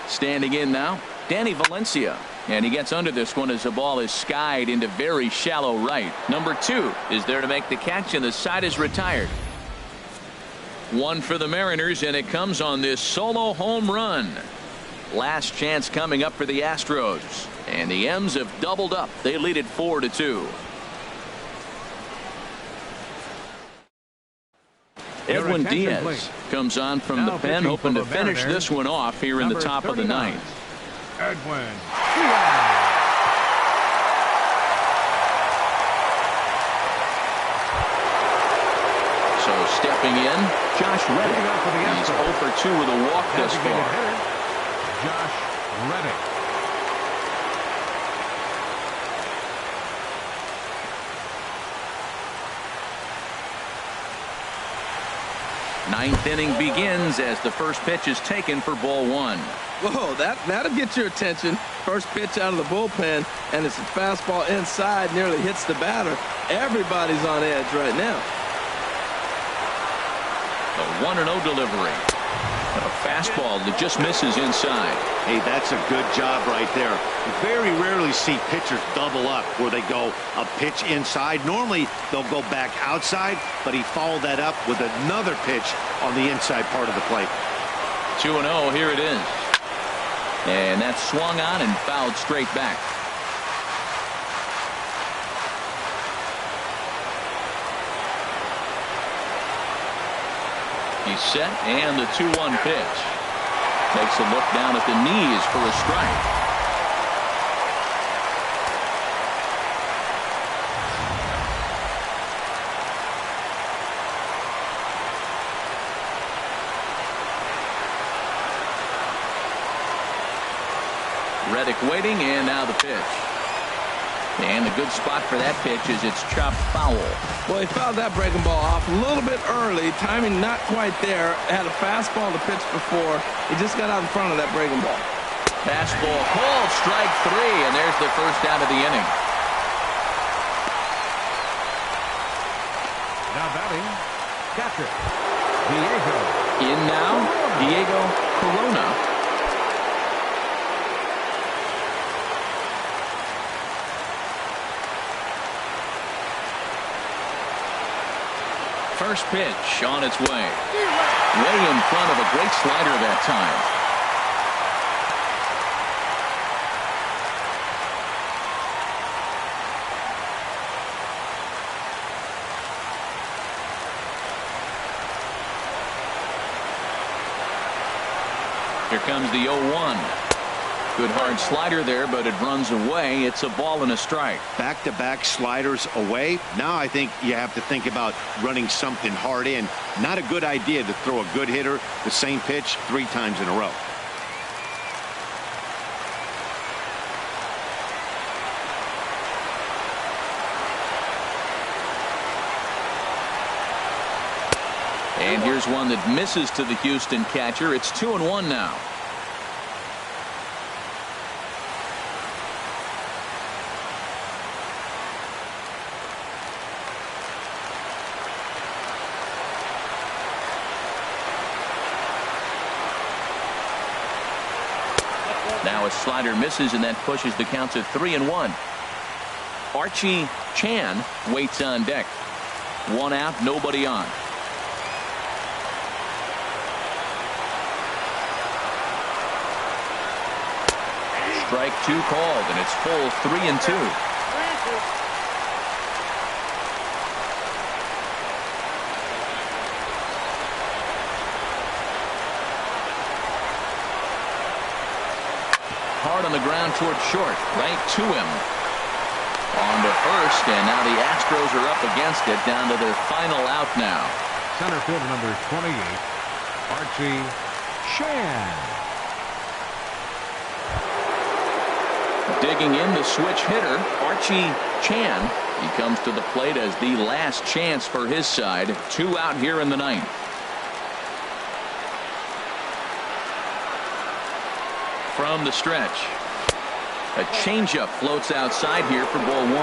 Standing in now, Danny Valencia. And he gets under this one as the ball is skied into very shallow right. Number 2 is there to make the catch, and the side is retired. 1 for the Mariners, and it comes on this solo home run. Last chance coming up for the Astros. And the M's have doubled up. They lead it 4-2. Edwin Diaz comes on from the pen, hoping to finish this one off here in the top of the 9th. Edwin. So stepping in, Josh Reddick. He's 0 for 2 with a walk thus far. Josh Reddick. Ninth inning begins as the first pitch is taken for ball 1. Whoa, that'll get your attention. First pitch out of the bullpen, and it's a fastball inside, nearly hits the batter. Everybody's on edge right now. A 1-0 delivery. A fastball that just misses inside. Hey, that's a good job right there. You very rarely see pitchers double up where they go a pitch inside. Normally, they'll go back outside, but he followed that up with another pitch on the inside part of the plate. 2-0, here it is. And that's swung on and fouled straight back. He's set, and the 2-1 pitch. Takes a look down at the knees for a strike. Reddick waiting, and now the pitch. And a good spot for that pitch is it's chopped foul. Well, he fouled that breaking ball off a little bit early. Timing not quite there. Had a fastball to pitch before. He just got out in front of that breaking ball. Fastball called, strike 3, and there's the first out of the inning. Now batting, catcher, Diego. In now, Diego Corona. First pitch on its way. Way in front of a great slider that time. Here comes the 0-1. Good hard slider there, but it runs away. It's a ball and a strike. Back-to-back sliders away. Now I think you have to think about running something hard in. Not a good idea to throw a good hitter the same pitch 3 times in a row. And here's one that misses to the Houston catcher. It's 2-1 now. Now a slider misses, and that pushes the count to 3-1. Archie Chan waits on deck. 1 out, nobody on. Strike 2 called, and it's full 3-2. Hard on the ground toward short, right to him. On to first, and now the Astros are up against it, down to their final out now. Center fielder number 28, Archie Chan. Digging in the switch hitter, Archie Chan. He comes to the plate as the last chance for his side. 2 out here in the ninth. From the stretch, a changeup floats outside here for ball 1.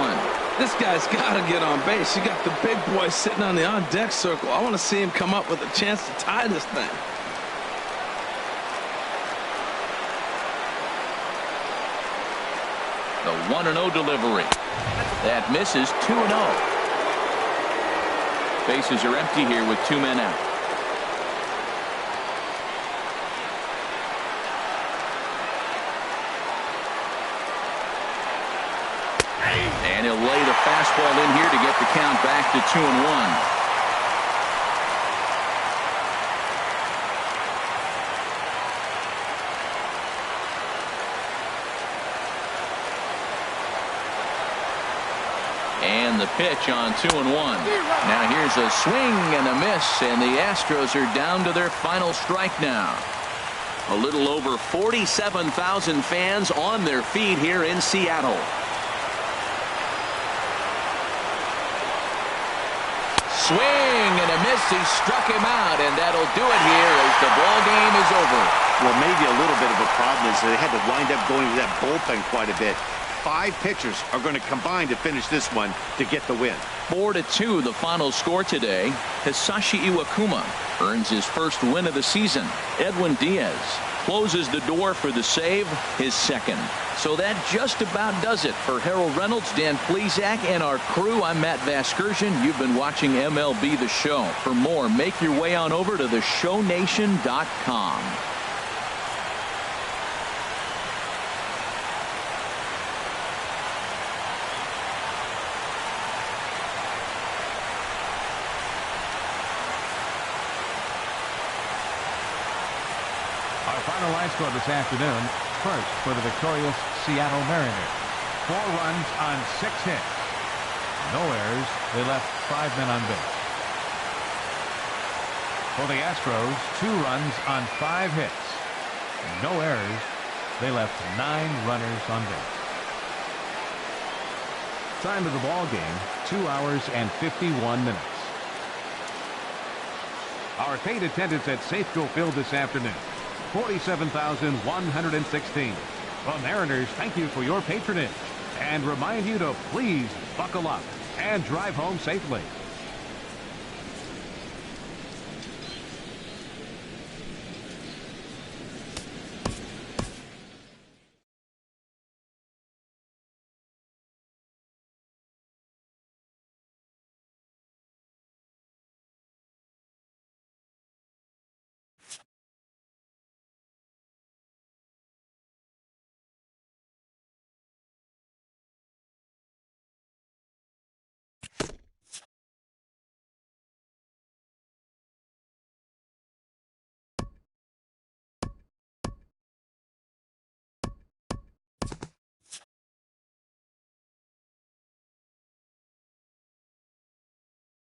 This guy's got to get on base. You got the big boy sitting on the on-deck circle. I want to see him come up with a chance to tie this thing. The 1-0 delivery. That misses. 2-0. Bases are empty here with 2 men out. And he'll lay the fastball in here to get the count back to 2-1. And the pitch on 2-1. Now here's a swing and a miss, and the Astros are down to their final strike now. A little over 47,000 fans on their feet here in Seattle. Swing and a miss. He struck him out, and that'll do it here as the ball game is over. Well, maybe a little bit of a problem is they had to wind up going to that bullpen quite a bit. 5 pitchers are going to combine to finish this one to get the win. 4-2 the final score today. Hisashi Iwakuma earns his first win of the season. Edwin Diaz closes the door for the save, his second. So that just about does it for Harold Reynolds, Dan Plesac, and our crew. I'm Matt Vasgersian. You've been watching MLB The Show. For more, make your way on over to theshownation.com. Final line score this afternoon. First for the victorious Seattle Mariners. 4 runs on 6 hits. No errors. They left 5 men on base. For the Astros, 2 runs on 5 hits. No errors. They left 9 runners on base. Time of the ball game, 2 hours and 51 minutes. Our paid attendance at Safeco Field this afternoon, 47,116. The Mariners thank you for your patronage and remind you to please buckle up and drive home safely.